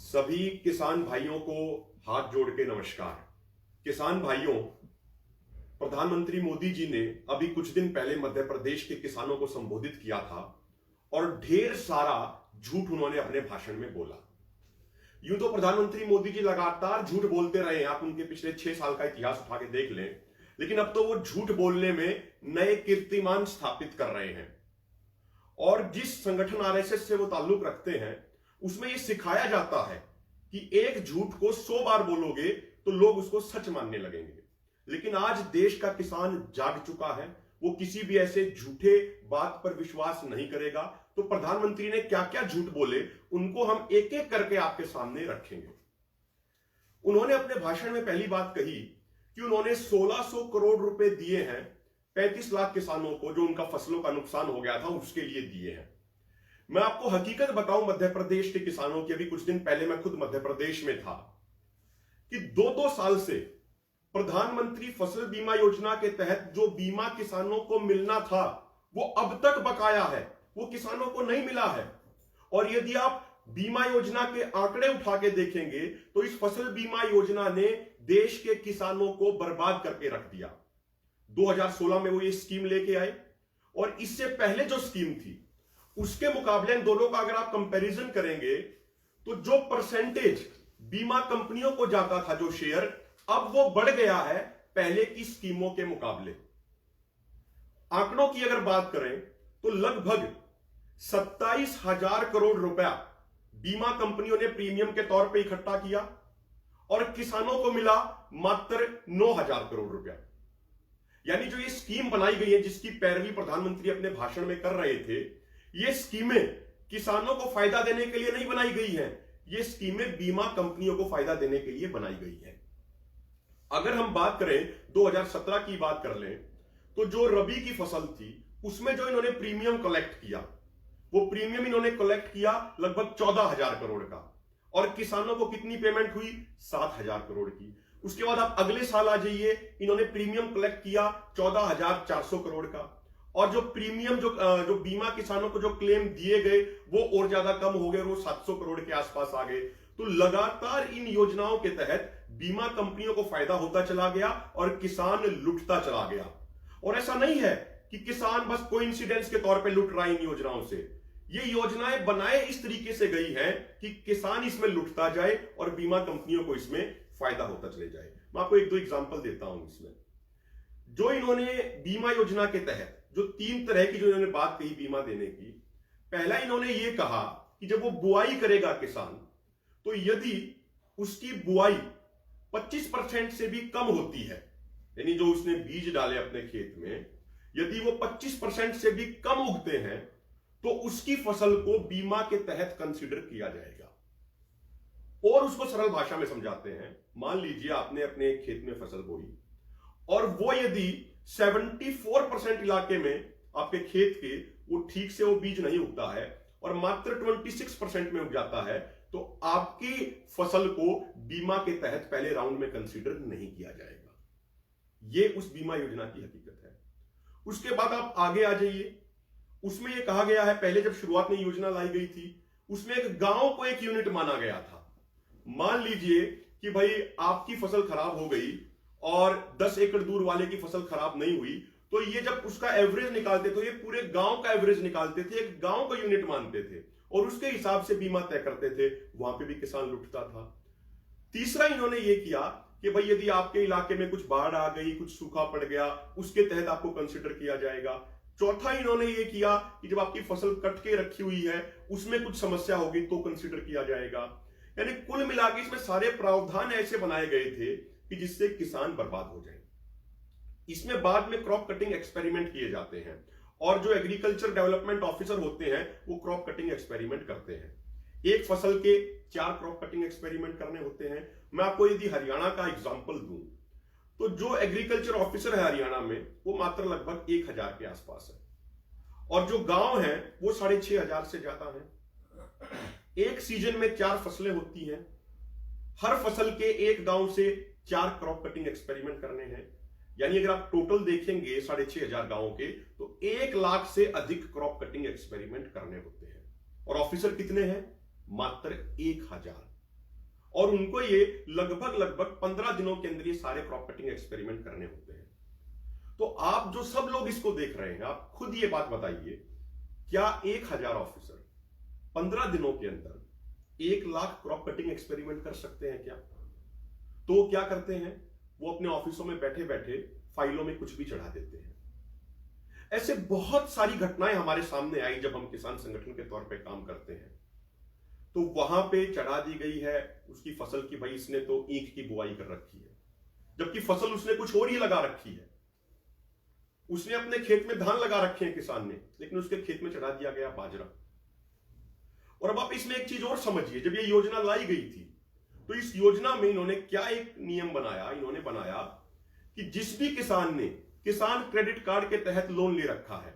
सभी किसान भाइयों को हाथ जोड़ के नमस्कार। किसान भाइयों, प्रधानमंत्री मोदी जी ने अभी कुछ दिन पहले मध्य प्रदेश के किसानों को संबोधित किया था और ढेर सारा झूठ उन्होंने अपने भाषण में बोला। यूं तो प्रधानमंत्री मोदी जी लगातार झूठ बोलते रहे हैं, आप उनके पिछले 6 साल का इतिहास उठा के देख लें, लेकिन अब तो वो झूठ बोलने में नए कीर्तिमान स्थापित कर रहे हैं। और जिस संगठन आरएसएस से वो ताल्लुक रखते हैं उसमें ये सिखाया जाता है कि एक झूठ को 100 बार बोलोगे तो लोग उसको सच मानने लगेंगे। लेकिन आज देश का किसान जाग चुका है, वो किसी भी ऐसे झूठे बात पर विश्वास नहीं करेगा। तो प्रधानमंत्री ने क्या क्या झूठ बोले उनको हम एक एक करके आपके सामने रखेंगे। उन्होंने अपने भाषण में पहली बात कही कि उन्होंने 1600 करोड़ रुपए दिए हैं 35 लाख किसानों को, जो उनका फसलों का नुकसान हो गया था उसके लिए दिए हैं। मैं आपको हकीकत बताऊं मध्य प्रदेश के किसानों की, अभी कुछ दिन पहले मैं खुद मध्य प्रदेश में था, कि 2-2 साल से प्रधानमंत्री फसल बीमा योजना के तहत जो बीमा किसानों को मिलना था वो अब तक बकाया है, वो किसानों को नहीं मिला है। और यदि आप बीमा योजना के आंकड़े उठा के देखेंगे तो इस फसल बीमा योजना ने देश के किसानों को बर्बाद करके रख दिया। 2016 में वो ये स्कीम लेके आए और इससे पहले जो स्कीम थी उसके मुकाबले इन दोनों का अगर आप कंपैरिजन करेंगे तो जो परसेंटेज बीमा कंपनियों को जाता था, जो शेयर, अब वो बढ़ गया है पहले की स्कीमों के मुकाबले। आंकड़ों की अगर बात करें तो लगभग 27,000 करोड़ रुपया बीमा कंपनियों ने प्रीमियम के तौर पे इकट्ठा किया और किसानों को मिला मात्र 9,000 करोड़ रुपया। यानी जो ये स्कीम बनाई गई है जिसकी पैरवी प्रधानमंत्री अपने भाषण में कर रहे थे, ये स्कीमें किसानों को फायदा देने के लिए नहीं बनाई गई हैं, ये स्कीमें बीमा कंपनियों को फायदा देने के लिए बनाई गई हैं। अगर हम बात करें 2017 की बात कर लें तो जो रबी की फसल थी उसमें जो इन्होंने प्रीमियम कलेक्ट किया, वो प्रीमियम इन्होंने कलेक्ट किया लगभग 14,000 करोड़ का, और किसानों को कितनी पेमेंट हुई? 7,000 करोड़ की। उसके बाद आप अगले साल आ जाइए, इन्होंने प्रीमियम कलेक्ट किया 14,400 करोड़ का, और जो प्रीमियम जो बीमा किसानों को जो क्लेम दिए गए वो और ज्यादा कम हो गए, वो 700 करोड़ के आसपास आ गए। तो लगातार इन योजनाओं के तहत बीमा कंपनियों को फायदा होता चला गया और किसान लुटता चला गया। और ऐसा नहीं है कि किसान बस कोइंसिडेंस के तौर पे लुट रहा है इन योजनाओं से, ये योजनाएं बनाए इस तरीके से गई हैं कि किसान इसमें लुटता जाए और बीमा कंपनियों को इसमें फायदा होता चले जाए। मैं आपको 1-2 एग्जांपल देता हूं इसमें। जो इन्होंने बीमा योजना के तहत जो 3 तरह की जो इन्होंने बात कही बीमा देने की, पहला इन्होंने ये कहा कि जब वो बुआई करेगा किसान, तो यदि उसकी बुआई 25% से भी कम होती है, यानी जो उसने बीज डाले अपने खेत में, यदि वो 25% से भी कम उगते हैं तो उसकी फसल को बीमा के तहत कंसीडर किया जाएगा। और उसको सरल भाषा में समझाते हैं, मान लीजिए आपने अपने खेत में फसल बोई और वो यदि 74% इलाके में आपके खेत के वो ठीक से वो बीज नहीं उगता है और मात्र 26% में उग जाता है, तो आपकी फसल को बीमा के तहत पहले राउंड में कंसीडर नहीं किया जाएगा। ये उस बीमा योजना की हकीकत है। उसके बाद आप आगे आ जाइए, उसमें यह कहा गया है, पहले जब शुरुआत में योजना लाई गई थी उसमें एक गांव को एक यूनिट माना गया था। मान लीजिए कि भाई आपकी फसल खराब हो गई और 10 एकड़ दूर वाले की फसल खराब नहीं हुई, तो ये जब उसका एवरेज निकालते तो ये पूरे गांव का एवरेज निकालते थे, एक गांव का यूनिट मानते थे और उसके हिसाब से बीमा तय करते थे। वहां पे भी किसान लुटता था। तीसरा इन्होंने ये किया कि भाई यदि आपके इलाके में कुछ बाढ़ आ गई, कुछ सूखा पड़ गया, उसके तहत आपको कंसिडर किया जाएगा। चौथा इन्होंने ये किया कि जब आपकी फसल कट के रखी हुई है उसमें कुछ समस्या होगी तो कंसिडर किया जाएगा। यानी कुल मिलाकर इसमें सारे प्रावधान ऐसे बनाए गए थे कि जिससे किसान बर्बाद हो जाए। इसमें बाद में क्रॉप कटिंग एक्सपेरिमेंट किए जाते हैं और जो एग्रीकल्चर डेवलपमेंट ऑफिसर होते हैं वो क्रॉप कटिंग एक्सपेरिमेंट करते हैं। एक फसल के 4 क्रॉप कटिंग एक्सपेरिमेंट करने होते हैं। मैं आपको यदि हरियाणा का एग्जांपल दूं तो जो एग्रीकल्चर ऑफिसर है हरियाणा में वो मात्र लगभग 1,000 के आसपास है और जो गांव है वो 6,500 से ज्यादा है। एक सीजन में 4 फसलें होती हैं, हर फसल के एक गांव से 4 क्रॉप कटिंग एक्सपेरिमेंट करने हैं। यानी अगर आप टोटल देखेंगे 6,500 गांवों के तो 1 लाख से अधिक क्रॉप कटिंग एक्सपेरिमेंट करने होते हैं और ऑफिसर कितने हैं? मात्र 1,000। और उनको ये लगभग लगभग 15 दिनों के अंदर ये सारे क्रॉप कटिंग एक्सपेरिमेंट करने होते हैं। तो आप जो सब लोग इसको देख रहे हैं, आप खुद ये बात बताइए, क्या 1000 ऑफिसर 15 दिनों के अंदर 1 लाख क्रॉप कटिंग एक्सपेरिमेंट कर सकते हैं क्या? तो क्या करते हैं, वो अपने ऑफिसों में बैठे बैठे फाइलों में कुछ भी चढ़ा देते हैं। ऐसे बहुत सारी घटनाएं हमारे सामने आई जब हम किसान संगठन के तौर पे काम करते हैं। तो वहां पे चढ़ा दी गई है उसकी फसल की, भाई इसने तो ईख की बुआई कर रखी है, जबकि फसल उसने कुछ और ही लगा रखी है। उसने अपने खेत में धान लगा रखे हैं किसान ने, लेकिन उसके खेत में चढ़ा दिया गया बाजरा। और अब आप इसमें एक चीज और समझिए, जब ये योजना लाई गई थी तो इस योजना में इन्होंने क्या एक नियम बनाया, इन्होंने बनाया कि जिस भी किसान ने किसान क्रेडिट कार्ड के तहत लोन ले रखा है,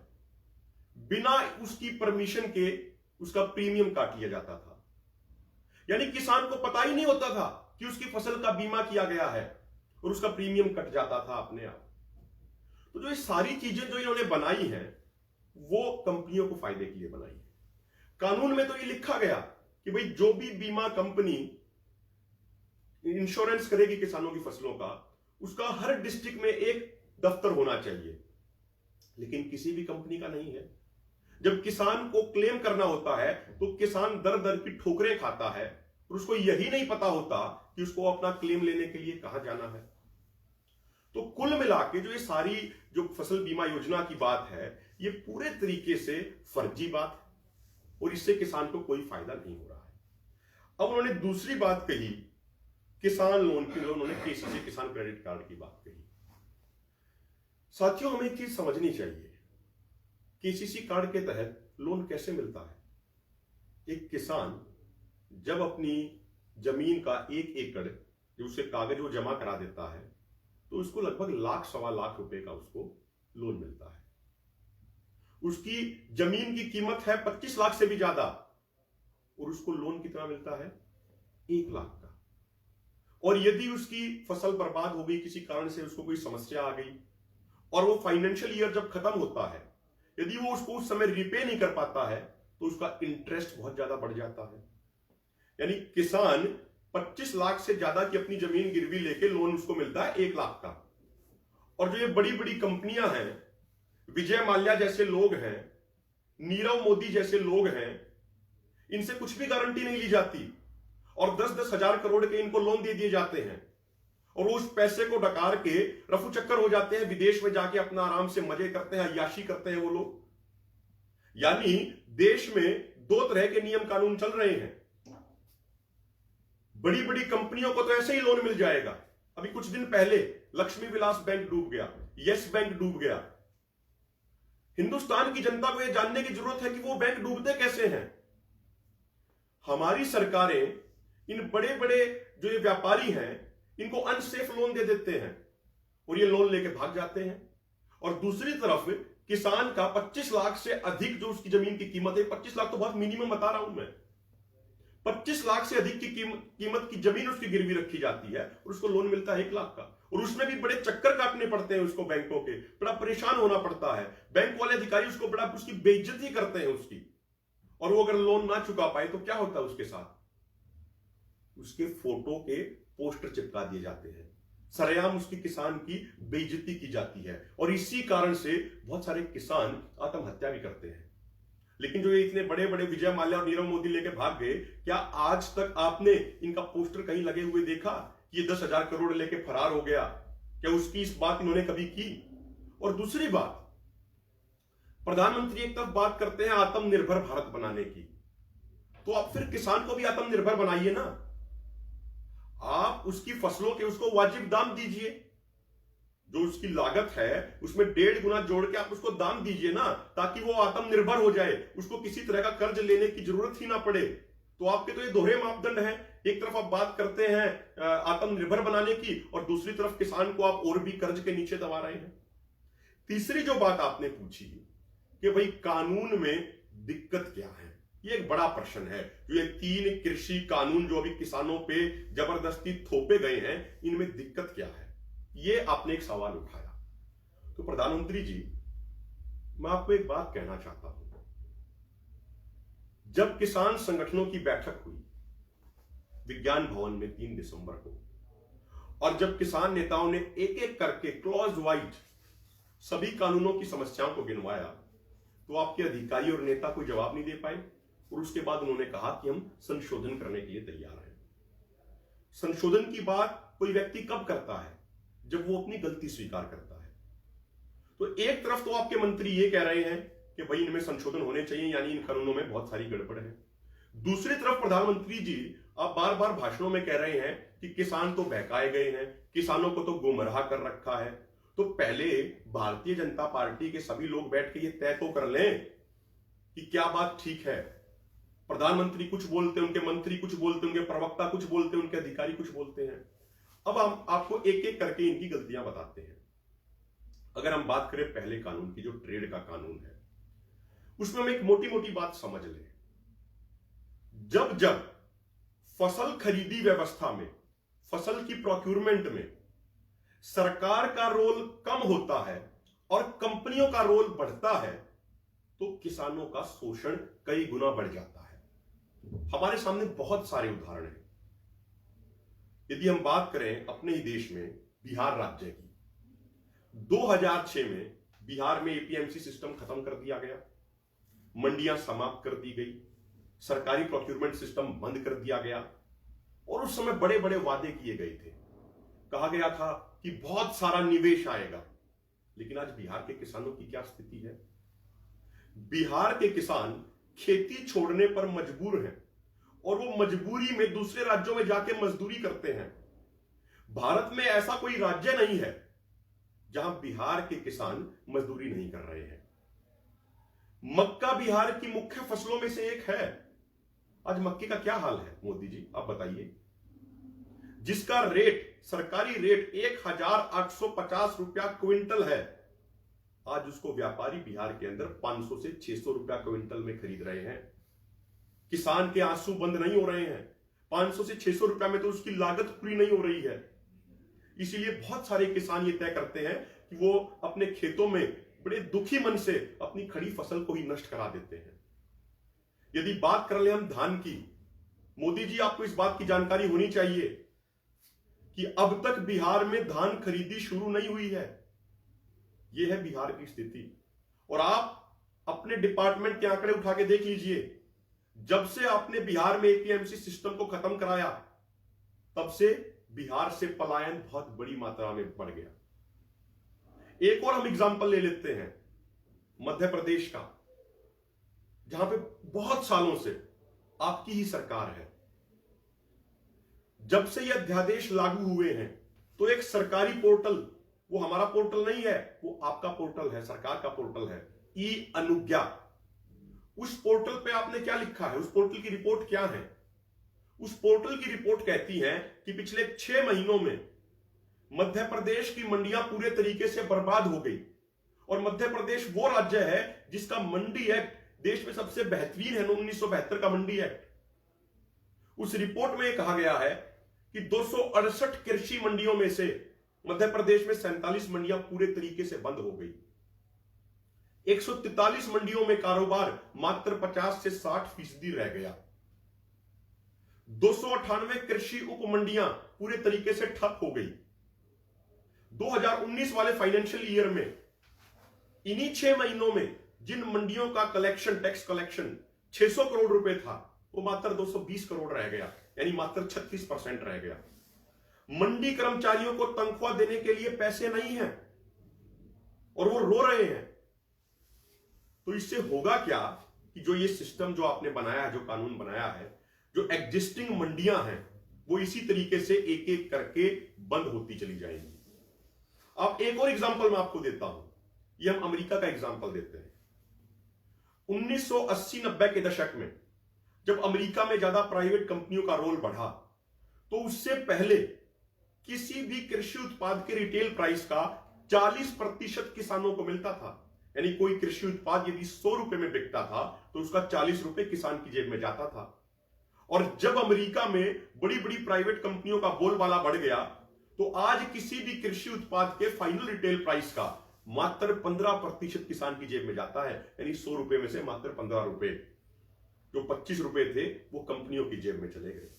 बिना उसकी परमिशन के उसका प्रीमियम काट लिया जाता था। यानी किसान को पता ही नहीं होता था कि उसकी फसल का बीमा किया गया है और उसका प्रीमियम कट जाता था अपने आप। तो जो ये सारी चीजें जो इन्होंने बनाई हैं वो कंपनियों को फायदे के लिए बनाई है। कानून में तो ये लिखा गया कि भाई जो भी बीमा कंपनी इंश्योरेंस करेगी किसानों की फसलों का, उसका हर डिस्ट्रिक्ट में एक दफ्तर होना चाहिए, लेकिन किसी भी कंपनी का नहीं है। जब किसान को क्लेम करना होता है तो किसान दर दर की ठोकरें खाता है और उसको यही नहीं पता होता कि उसको अपना क्लेम लेने के लिए कहां जाना है। तो कुल मिला के जो ये सारी जो फसल बीमा योजना की बात है, ये पूरे तरीके से फर्जी बात है और इससे किसान को कोई फायदा नहीं हो रहा है। अब उन्होंने दूसरी बात कही किसान लोन की, उन्होंने केसीसी किसान क्रेडिट कार्ड की बात कही। साथियों, हमें एक चीज समझनी चाहिए, केसीसी कार्ड के तहत लोन कैसे मिलता है। एक किसान जब अपनी जमीन का 1 एकड़ जो उसके कागज वो जमा करा देता है तो उसको लगभग लाख सवा लाख रुपए का उसको लोन मिलता है। उसकी जमीन की कीमत है 25 लाख से भी ज्यादा और उसको लोन कितना मिलता है, 1 लाख का। और यदि उसकी फसल बर्बाद हो गई, किसी कारण से उसको कोई समस्या आ गई और वो फाइनेंशियल ईयर जब खत्म होता है, यदि वो उसको उस समय रिपे नहीं कर पाता है तो उसका इंटरेस्ट बहुत ज्यादा बढ़ जाता है। यानी किसान 25 लाख से ज्यादा की अपनी जमीन गिरवी लेके लोन उसको मिलता है 1 लाख का। और जो ये बड़ी बड़ी कंपनियां हैं, विजय माल्या जैसे लोग हैं, नीरव मोदी जैसे लोग हैं, इनसे कुछ भी गारंटी नहीं ली जाती और 10-10 हजार करोड़ के इनको लोन दे दिए जाते हैं और उस पैसे को डकार के रफू चक्कर हो जाते हैं, विदेश में जाके अपना आराम से मजे करते हैं, अय्याशी करते हैं वो लोग। यानी देश में 2 तरह के नियम कानून चल रहे हैं। बड़ी बड़ी कंपनियों को तो ऐसे ही लोन मिल जाएगा। अभी कुछ दिन पहले लक्ष्मी विलास बैंक डूब गया, यस बैंक डूब गया। हिंदुस्तान की जनता को यह जानने की जरूरत है कि वो बैंक डूबते कैसे हैं। हमारी सरकारें इन बड़े बड़े जो ये व्यापारी हैं इनको अनसेफ लोन दे देते हैं और ये लोन लेके भाग जाते हैं। और दूसरी तरफ किसान का 25 लाख से अधिक जो उसकी जमीन की कीमत है, 25 लाख तो बहुत मिनिमम बता रहा हूं मैं, 25 लाख से अधिक की कीमत की जमीन उसकी गिरवी रखी जाती है और उसको लोन मिलता है 1 लाख का। और उसमें भी बड़े चक्कर काटने पड़ते हैं उसको, बैंकों के बड़ा परेशान होना पड़ता है। बैंक वाले अधिकारी उसको बड़ा उसकी बेइज्जती करते हैं उसकी, और वो अगर लोन ना चुका पाए तो क्या होता है उसके साथ, उसके फोटो के पोस्टर चिपका दिए जाते हैं, सरेआम उसकी किसान की बेइज्जती की जाती है। और इसी कारण से बहुत सारे किसान आत्महत्या भी करते हैं। लेकिन जो ये इतने बड़े बड़े विजय माल्या और नीरव मोदी लेके भाग गए, क्या आज तक आपने इनका पोस्टर कहीं लगे हुए देखा कि ये 10,000 करोड़ लेके फरार हो गया? क्या उसकी इस बात इन्होंने कभी की? और दूसरी बात, प्रधानमंत्री एक तरफ बात करते हैं आत्मनिर्भर भारत बनाने की, तो आप फिर किसान को भी आत्मनिर्भर बनाइए ना। आप उसकी फसलों के उसको वाजिब दाम दीजिए, जो उसकी लागत है उसमें 1.5 गुना जोड़ के आप उसको दाम दीजिए ना, ताकि वो आत्मनिर्भर हो जाए, उसको किसी तरह का कर्ज लेने की जरूरत ही ना पड़े। तो आपके तो ये दोहरे मापदंड हैं, एक तरफ आप बात करते हैं आत्मनिर्भर बनाने की और दूसरी तरफ किसान को आप और भी कर्ज के नीचे दबा रहे हैं। तीसरी जो बात आपने पूछी कि भाई कानून में दिक्कत क्या है, ये एक बड़ा प्रश्न है। जो ये 3 कृषि कानून जो अभी किसानों पे जबरदस्ती थोपे गए हैं, इनमें दिक्कत क्या है, ये आपने एक सवाल उठाया। तो प्रधानमंत्री जी, मैं आपको एक बात कहना चाहता हूं, जब किसान संगठनों की बैठक हुई, विज्ञान भवन में 3 दिसंबर को। और जब किसान नेताओं ने एक एक करके क्लॉज वाइज सभी कानूनों की समस्याओं को गिनवाया तो आपके अधिकारी और नेता कोई जवाब नहीं दे पाए, और उसके बाद उन्होंने कहा कि हम संशोधन करने के लिए तैयार हैं। संशोधन की बात कोई व्यक्ति कब करता है? जब वो अपनी गलती स्वीकार करता है। तो एक तरफ तो आपके मंत्री ये कह रहे हैं कि भाई इनमें संशोधन होने चाहिए, यानी इन कानूनों में बहुत सारी गड़बड़ है। दूसरी तरफ प्रधानमंत्री जी आप बार बार भाषणों में कह रहे हैं कि किसान तो बहकाए गए हैं, किसानों को तो गुमराह कर रखा है। तो पहले भारतीय जनता पार्टी के सभी लोग बैठ के ये तय तो कर लें कि क्या बात ठीक है। प्रधानमंत्री कुछ बोलते हैं, उनके मंत्री कुछ बोलते हैं, उनके प्रवक्ता कुछ बोलते हैं, उनके अधिकारी कुछ बोलते हैं। अब हम आपको एक एक करके इनकी गलतियां बताते हैं। अगर हम बात करें पहले कानून की, जो ट्रेड का कानून है, उसमें हम एक मोटी मोटी बात समझ लें। जब जब फसल खरीदी व्यवस्था में, फसल की प्रोक्यूरमेंट में सरकार का रोल कम होता है और कंपनियों का रोल बढ़ता है, तो किसानों का शोषण कई गुना बढ़ जाता है। हमारे सामने बहुत सारे उदाहरण हैं। यदि हम बात करें अपने ही देश में बिहार राज्य की, 2006 में बिहार में एपीएमसी सिस्टम खत्म कर दिया गया, मंडियां समाप्त कर दी गई, सरकारी प्रोक्यूरमेंट सिस्टम बंद कर दिया गया, और उस समय बड़े बड़े वादे किए गए थे। कहा गया था कि बहुत सारा निवेश आएगा। लेकिन आज बिहार के किसानों की क्या स्थिति है? बिहार के किसान खेती छोड़ने पर मजबूर हैं और वो मजबूरी में दूसरे राज्यों में जाके मजदूरी करते हैं। भारत में ऐसा कोई राज्य नहीं है जहां बिहार के किसान मजदूरी नहीं कर रहे हैं। मक्का बिहार की मुख्य फसलों में से एक है। आज मक्के का क्या हाल है मोदी जी, आप बताइए? जिसका रेट, सरकारी रेट 1850 रुपया क्विंटल है, आज उसको व्यापारी बिहार के अंदर 500 से 600 रुपया क्विंटल में खरीद रहे हैं। किसान के आंसू बंद नहीं हो रहे हैं। 500 से 600 रुपया में तो उसकी लागत पूरी नहीं हो रही है। इसीलिए बहुत सारे किसान ये तय करते हैं कि वो अपने खेतों में बड़े दुखी मन से अपनी खड़ी फसल को ही नष्ट करा देते हैं। यदि बात कर ले हम धान की, मोदी जी आपको इस बात की जानकारी होनी चाहिए कि अब तक बिहार में धान खरीदी शुरू नहीं हुई है। यह है बिहार की स्थिति। और आप अपने डिपार्टमेंट के आंकड़े उठा के देख लीजिए, जब से आपने बिहार में एपीएमसी सिस्टम को खत्म कराया, तब से बिहार से पलायन बहुत बड़ी मात्रा में बढ़ गया। एक और हम एग्जांपल ले लेते हैं मध्य प्रदेश का, जहां पे बहुत सालों से आपकी ही सरकार है। जब से ये अध्यादेश लागू हुए हैं तो एक सरकारी पोर्टल, वो हमारा पोर्टल नहीं है, वो आपका पोर्टल है, सरकार का पोर्टल है, ई अनुज्ञा। उस पोर्टल पे आपने क्या लिखा है? उस पोर्टल की रिपोर्ट क्या है? उस पोर्टल की रिपोर्ट कहती है कि पिछले 6 महीनों में मध्य प्रदेश की मंडियां पूरे तरीके से बर्बाद हो गई। और मध्य प्रदेश वो राज्य है जिसका मंडी एक्ट देश में सबसे बेहतरीन है, 1972 का मंडी एक्ट। उस रिपोर्ट में कहा गया है कि 268 कृषि मंडियों में से मध्य प्रदेश में 47 मंडियां पूरे तरीके से बंद हो गई। 143 मंडियों में कारोबार मात्र 50 से 60% रह गया। 298 कृषि उप मंडियां पूरे तरीके से ठप हो गई। 2019 वाले फाइनेंशियल ईयर में इन्हीं 6 महीनों में जिन मंडियों का कलेक्शन, टैक्स कलेक्शन 600 करोड़ रुपए था, वो मात्र 220 करोड़ रह गया, यानी मात्र 36% रह गया। मंडी कर्मचारियों को तनख्वाह देने के लिए पैसे नहीं हैं और वो रो रहे हैं। तो इससे होगा क्या कि जो ये सिस्टम जो आपने बनाया है, जो कानून बनाया है, जो एग्जिस्टिंग मंडियां हैं, वो इसी तरीके से एक एक करके बंद होती चली जाएंगी। अब एक और एग्जांपल मैं आपको देता हूं। ये हम अमेरिका का एग्जांपल देते हैं। 1980-90 के दशक में जब अमेरिका में ज्यादा प्राइवेट कंपनियों का रोल बढ़ा, तो उससे पहले किसी भी कृषि उत्पाद के रिटेल प्राइस का 40% किसानों को मिलता था। यानी कोई कृषि उत्पाद यदि 100 रुपए में बिकता था तो उसका 40 रुपए किसान की जेब में जाता था। और जब अमेरिका में बड़ी बड़ी प्राइवेट कंपनियों का बोलबाला बढ़ गया, तो आज किसी भी कृषि उत्पाद के फाइनल रिटेल प्राइस का मात्र 15% किसान की जेब में जाता है। यानी 100 रुपए में से मात्र 15 रुपए, जो 25 रुपए थे, वो कंपनियों की जेब में चले गए।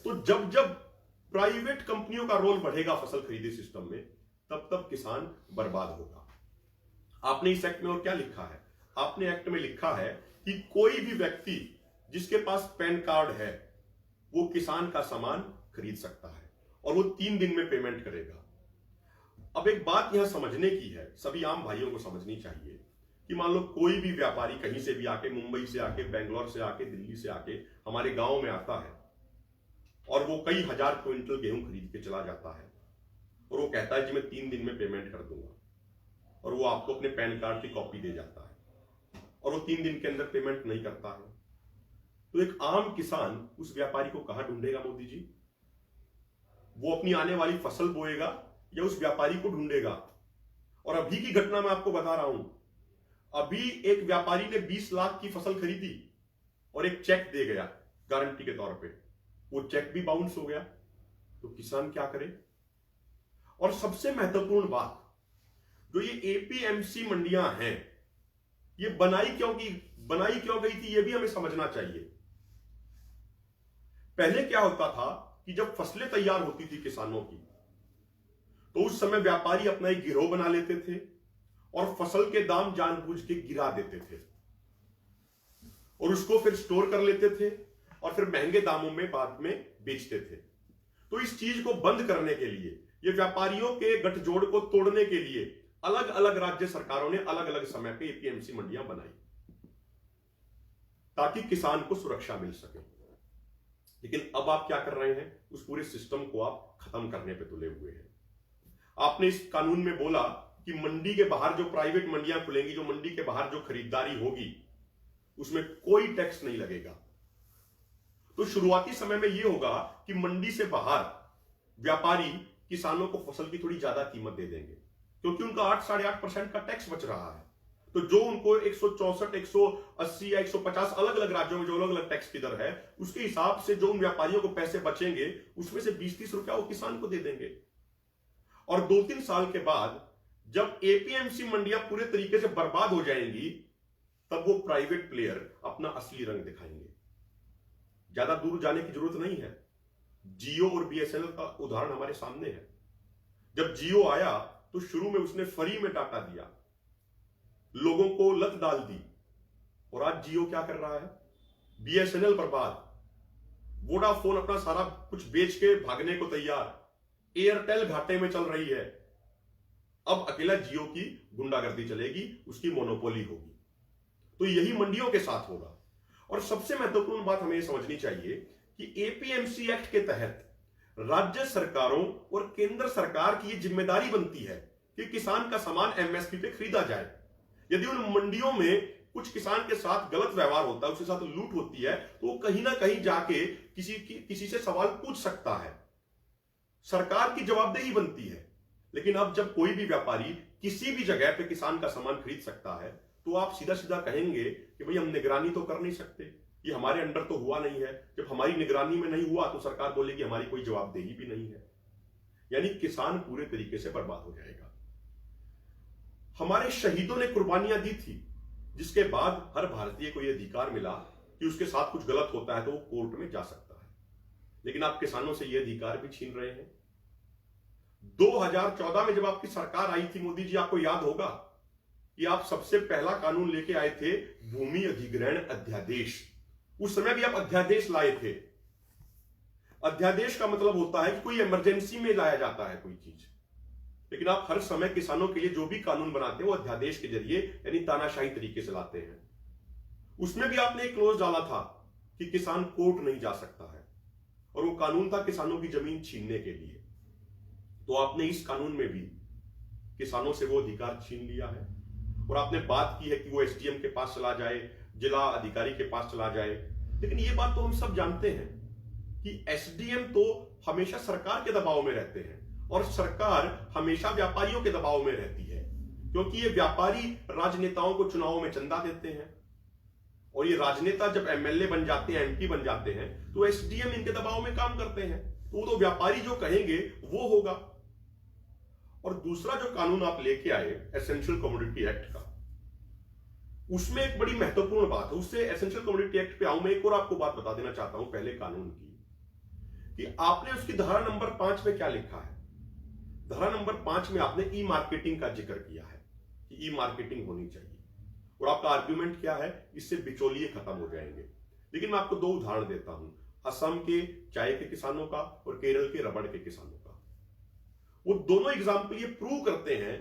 तो जब जब प्राइवेट कंपनियों का रोल बढ़ेगा फसल खरीदी सिस्टम में, तब तब किसान बर्बाद होगा। आपने इस एक्ट में और क्या लिखा है? आपने एक्ट में लिखा है कि कोई भी व्यक्ति जिसके पास पैन कार्ड है वो किसान का सामान खरीद सकता है और वो 3 दिन में पेमेंट करेगा। अब एक बात यहां समझने की है, सभी आम भाइयों को समझनी चाहिए कि मान लो कोई भी व्यापारी कहीं से भी आके, मुंबई से आके, बेंगलोर से आके, दिल्ली से आके हमारे गांव में आता है और वो कई हजार क्विंटल गेहूं खरीद के चला जाता है और वो कहता है जी मैं 3 दिन में पेमेंट कर दूंगा, और वो आपको अपने पैन कार्ड की कॉपी दे जाता है और वो 3 दिन के अंदर पेमेंट नहीं करता है, तो एक आम किसान उस व्यापारी को कहां ढूंढेगा मोदी जी? वो अपनी आने वाली फसल बोएगा या उस व्यापारी को ढूंढेगा? और अभी की घटना मैं आपको बता रहा हूं, अभी एक व्यापारी ने 20 लाख की फसल खरीदी और एक चेक दे गया गारंटी के तौर पे, वो चेक भी बाउंस हो गया, तो किसान क्या करे? और सबसे महत्वपूर्ण बात, जो ये एपीएमसी मंडियां हैं, ये बनाई क्यों गई थी, ये भी हमें समझना चाहिए। पहले क्या होता था कि जब फसलें तैयार होती थी किसानों की, तो उस समय व्यापारी अपना एक गिरोह बना लेते थे और फसल के दाम जानबूझ के गिरा देते थे और उसको फिर स्टोर कर लेते थे और फिर महंगे दामों में बाद में बेचते थे। तो इस चीज को बंद करने के लिए, ये व्यापारियों के गठजोड़ को तोड़ने के लिए अलग अलग राज्य सरकारों ने अलग अलग समय पे एपीएमसी मंडियां बनाई ताकि किसान को सुरक्षा मिल सके। लेकिन अब आप क्या कर रहे हैं? उस पूरे सिस्टम को आप खत्म करने पे तुले हुए हैं। आपने इस कानून में बोला कि मंडी के बाहर जो प्राइवेट मंडियां खुलेंगी, जो मंडी के बाहर जो खरीदारी होगी, उसमें कोई टैक्स नहीं लगेगा। तो शुरुआती समय में यह होगा कि मंडी से बाहर व्यापारी किसानों को फसल की थोड़ी ज्यादा कीमत दे देंगे क्योंकि उनका 8-8.5% का टैक्स बच रहा है। तो जो उनको 164, 180 या 150 अलग अलग राज्यों में जो अलग अलग टैक्स की दर है, उसके हिसाब से जो उन व्यापारियों को पैसे बचेंगे उसमें से 20-30 रुपया वो किसान को दे देंगे। और 2-3 साल के बाद जब एपीएमसी मंडियां पूरे तरीके से बर्बाद हो जाएंगी, तब वो प्राइवेट प्लेयर अपना असली रंग दिखाएंगे। ज्यादा दूर जाने की जरूरत नहीं है, जियो और बीएसएनएल का उदाहरण हमारे सामने है। जब जियो आया तो शुरू में उसने फ्री में डाटा दिया, लोगों को लत डाल दी, और आज जियो क्या कर रहा है? बीएसएनएल बर्बाद, वोडाफोन अपना सारा कुछ बेच के भागने को तैयार, एयरटेल घाटे में चल रही है। अब अकेला जियो की गुंडागर्दी चलेगी, उसकी मोनोपोली होगी। तो यही मंडियों के साथ होगा। और सबसे महत्वपूर्ण बात हमें समझनी चाहिए कि एपीएमसी एक्ट के तहत राज्य सरकारों और केंद्र सरकार की यह जिम्मेदारी बनती है कि किसान का सामान एमएसपी पे खरीदा जाए। यदि उन मंडियों में कुछ किसान के साथ गलत व्यवहार होता है, उसके साथ लूट होती है, तो वो कहीं ना कहीं जाके किसी से सवाल पूछ सकता है, सरकार की जवाबदेही बनती है। लेकिन अब जब कोई भी व्यापारी किसी भी जगह पे किसान का सामान खरीद सकता है, तो आप सीधा सीधा कहेंगे कि भाई हम निगरानी तो कर नहीं सकते, ये हमारे अंडर तो हुआ नहीं है। जब हमारी निगरानी में नहीं हुआ तो सरकार बोलेगी हमारी कोई जवाबदेही भी नहीं है। यानी किसान पूरे तरीके से बर्बाद हो जाएगा। हमारे शहीदों ने कुर्बानियां दी थी, जिसके बाद हर भारतीय को यह अधिकार मिला कि उसके साथ कुछ गलत होता है तो वो कोर्ट में जा सकता है। लेकिन आप किसानों से यह अधिकार भी छीन रहे हैं। 2014 में जब आपकी सरकार आई थी मोदी जी, आपको याद होगा कि आप सबसे पहला कानून लेके आए थे भूमि अधिग्रहण अध्यादेश। उस समय भी आप अध्यादेश लाए थे। अध्यादेश का मतलब होता है कि कोई इमरजेंसी में लाया जाता है कोई चीज। लेकिन आप हर समय किसानों के लिए जो भी कानून बनाते हैं वो अध्यादेश के जरिए, यानी तानाशाही तरीके से लाते हैं। उसमें भी आपने एक क्लोज डाला था कि किसान कोर्ट नहीं जा सकता है, और वो कानून था किसानों की जमीन छीनने के लिए। तो आपने इस कानून में भी किसानों से वो अधिकार छीन लिया है। और आपने बात की है कि वो एसडीएम के पास चला जाए, जिला अधिकारी के पास चला जाए। लेकिन ये बात तो हम सब जानते हैं कि एसडीएम तो हमेशा सरकार के दबाव में रहते हैं और सरकार हमेशा व्यापारियों के दबाव में रहती है, क्योंकि ये व्यापारी राजनेताओं को चुनावों में चंदा देते हैं, और ये राजनेता जब एमएलए बन जाते हैं, एमपी बन जाते हैं, तो एसडीएम इनके दबाव में काम करते हैं। तो व्यापारी जो कहेंगे वो होगा। और दूसरा जो कानून आप लेके आए एसेंशियल कमोडिटी एक्ट का, उसमें एक बड़ी महत्वपूर्ण बात है। उससे एसेंशियल कमोडिटी एक्ट पे आऊं मैं, एक और आपको बात बता देना चाहता हूं पहले कानून की, कि आपने उसकी धारा नंबर 5 में क्या लिखा है। धारा नंबर 5 में आपने ई मार्केटिंग का जिक्र किया है कि ई मार्केटिंग होनी चाहिए, और आपका आर्ग्यूमेंट क्या है, इससे बिचौलिए खत्म हो जाएंगे। लेकिन मैं आपको दो उदाहरण देता हूं, असम के चाय के किसानों का और केरल के रबड़ के किसानों का। वो दोनों एग्जाम्पल ये प्रूव करते हैं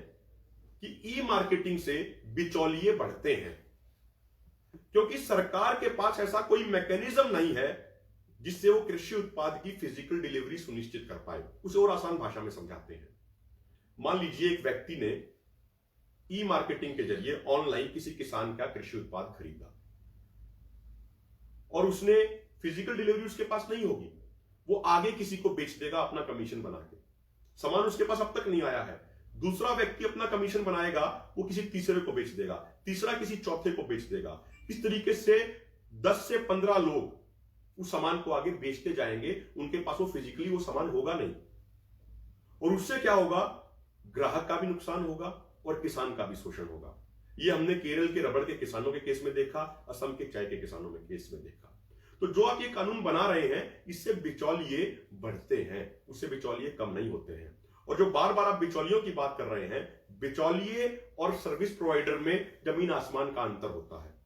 कि ई मार्केटिंग से बिचौलिए बढ़ते हैं, क्योंकि सरकार के पास ऐसा कोई मैकेनिज्म नहीं है जिससे वो कृषि उत्पाद की फिजिकल डिलीवरी सुनिश्चित कर पाए। उसे और आसान भाषा में समझाते हैं। मान लीजिए एक व्यक्ति ने ई मार्केटिंग के जरिए ऑनलाइन किसी किसान का कृषि उत्पाद खरीदा और उसने फिजिकल डिलीवरी उसके पास नहीं होगी, वो आगे किसी को बेच देगा अपना कमीशन बना के। सामान उसके पास अब तक नहीं आया है, दूसरा व्यक्ति अपना कमीशन बनाएगा, वो किसी तीसरे को बेच देगा, तीसरा किसी चौथे को बेच देगा। इस तरीके से 10 से 15 लोग उस सामान को आगे बेचते जाएंगे, उनके पास वो फिजिकली वो सामान होगा नहीं, और उससे क्या होगा, ग्राहक का भी नुकसान होगा और किसान का भी शोषण होगा। ये हमने केरल के रबड़ के किसानों के केस में देखा, असम के चाय के किसानों के केस में देखा। तो जो आप ये कानून बना रहे हैं, इससे बिचौलिए बढ़ते हैं, उससे बिचौलिए कम नहीं होते हैं। और जो बार बार आप बिचौलियों की बात कर रहे हैं, बिचौलिए और सर्विस प्रोवाइडर में जमीन आसमान का अंतर होता है।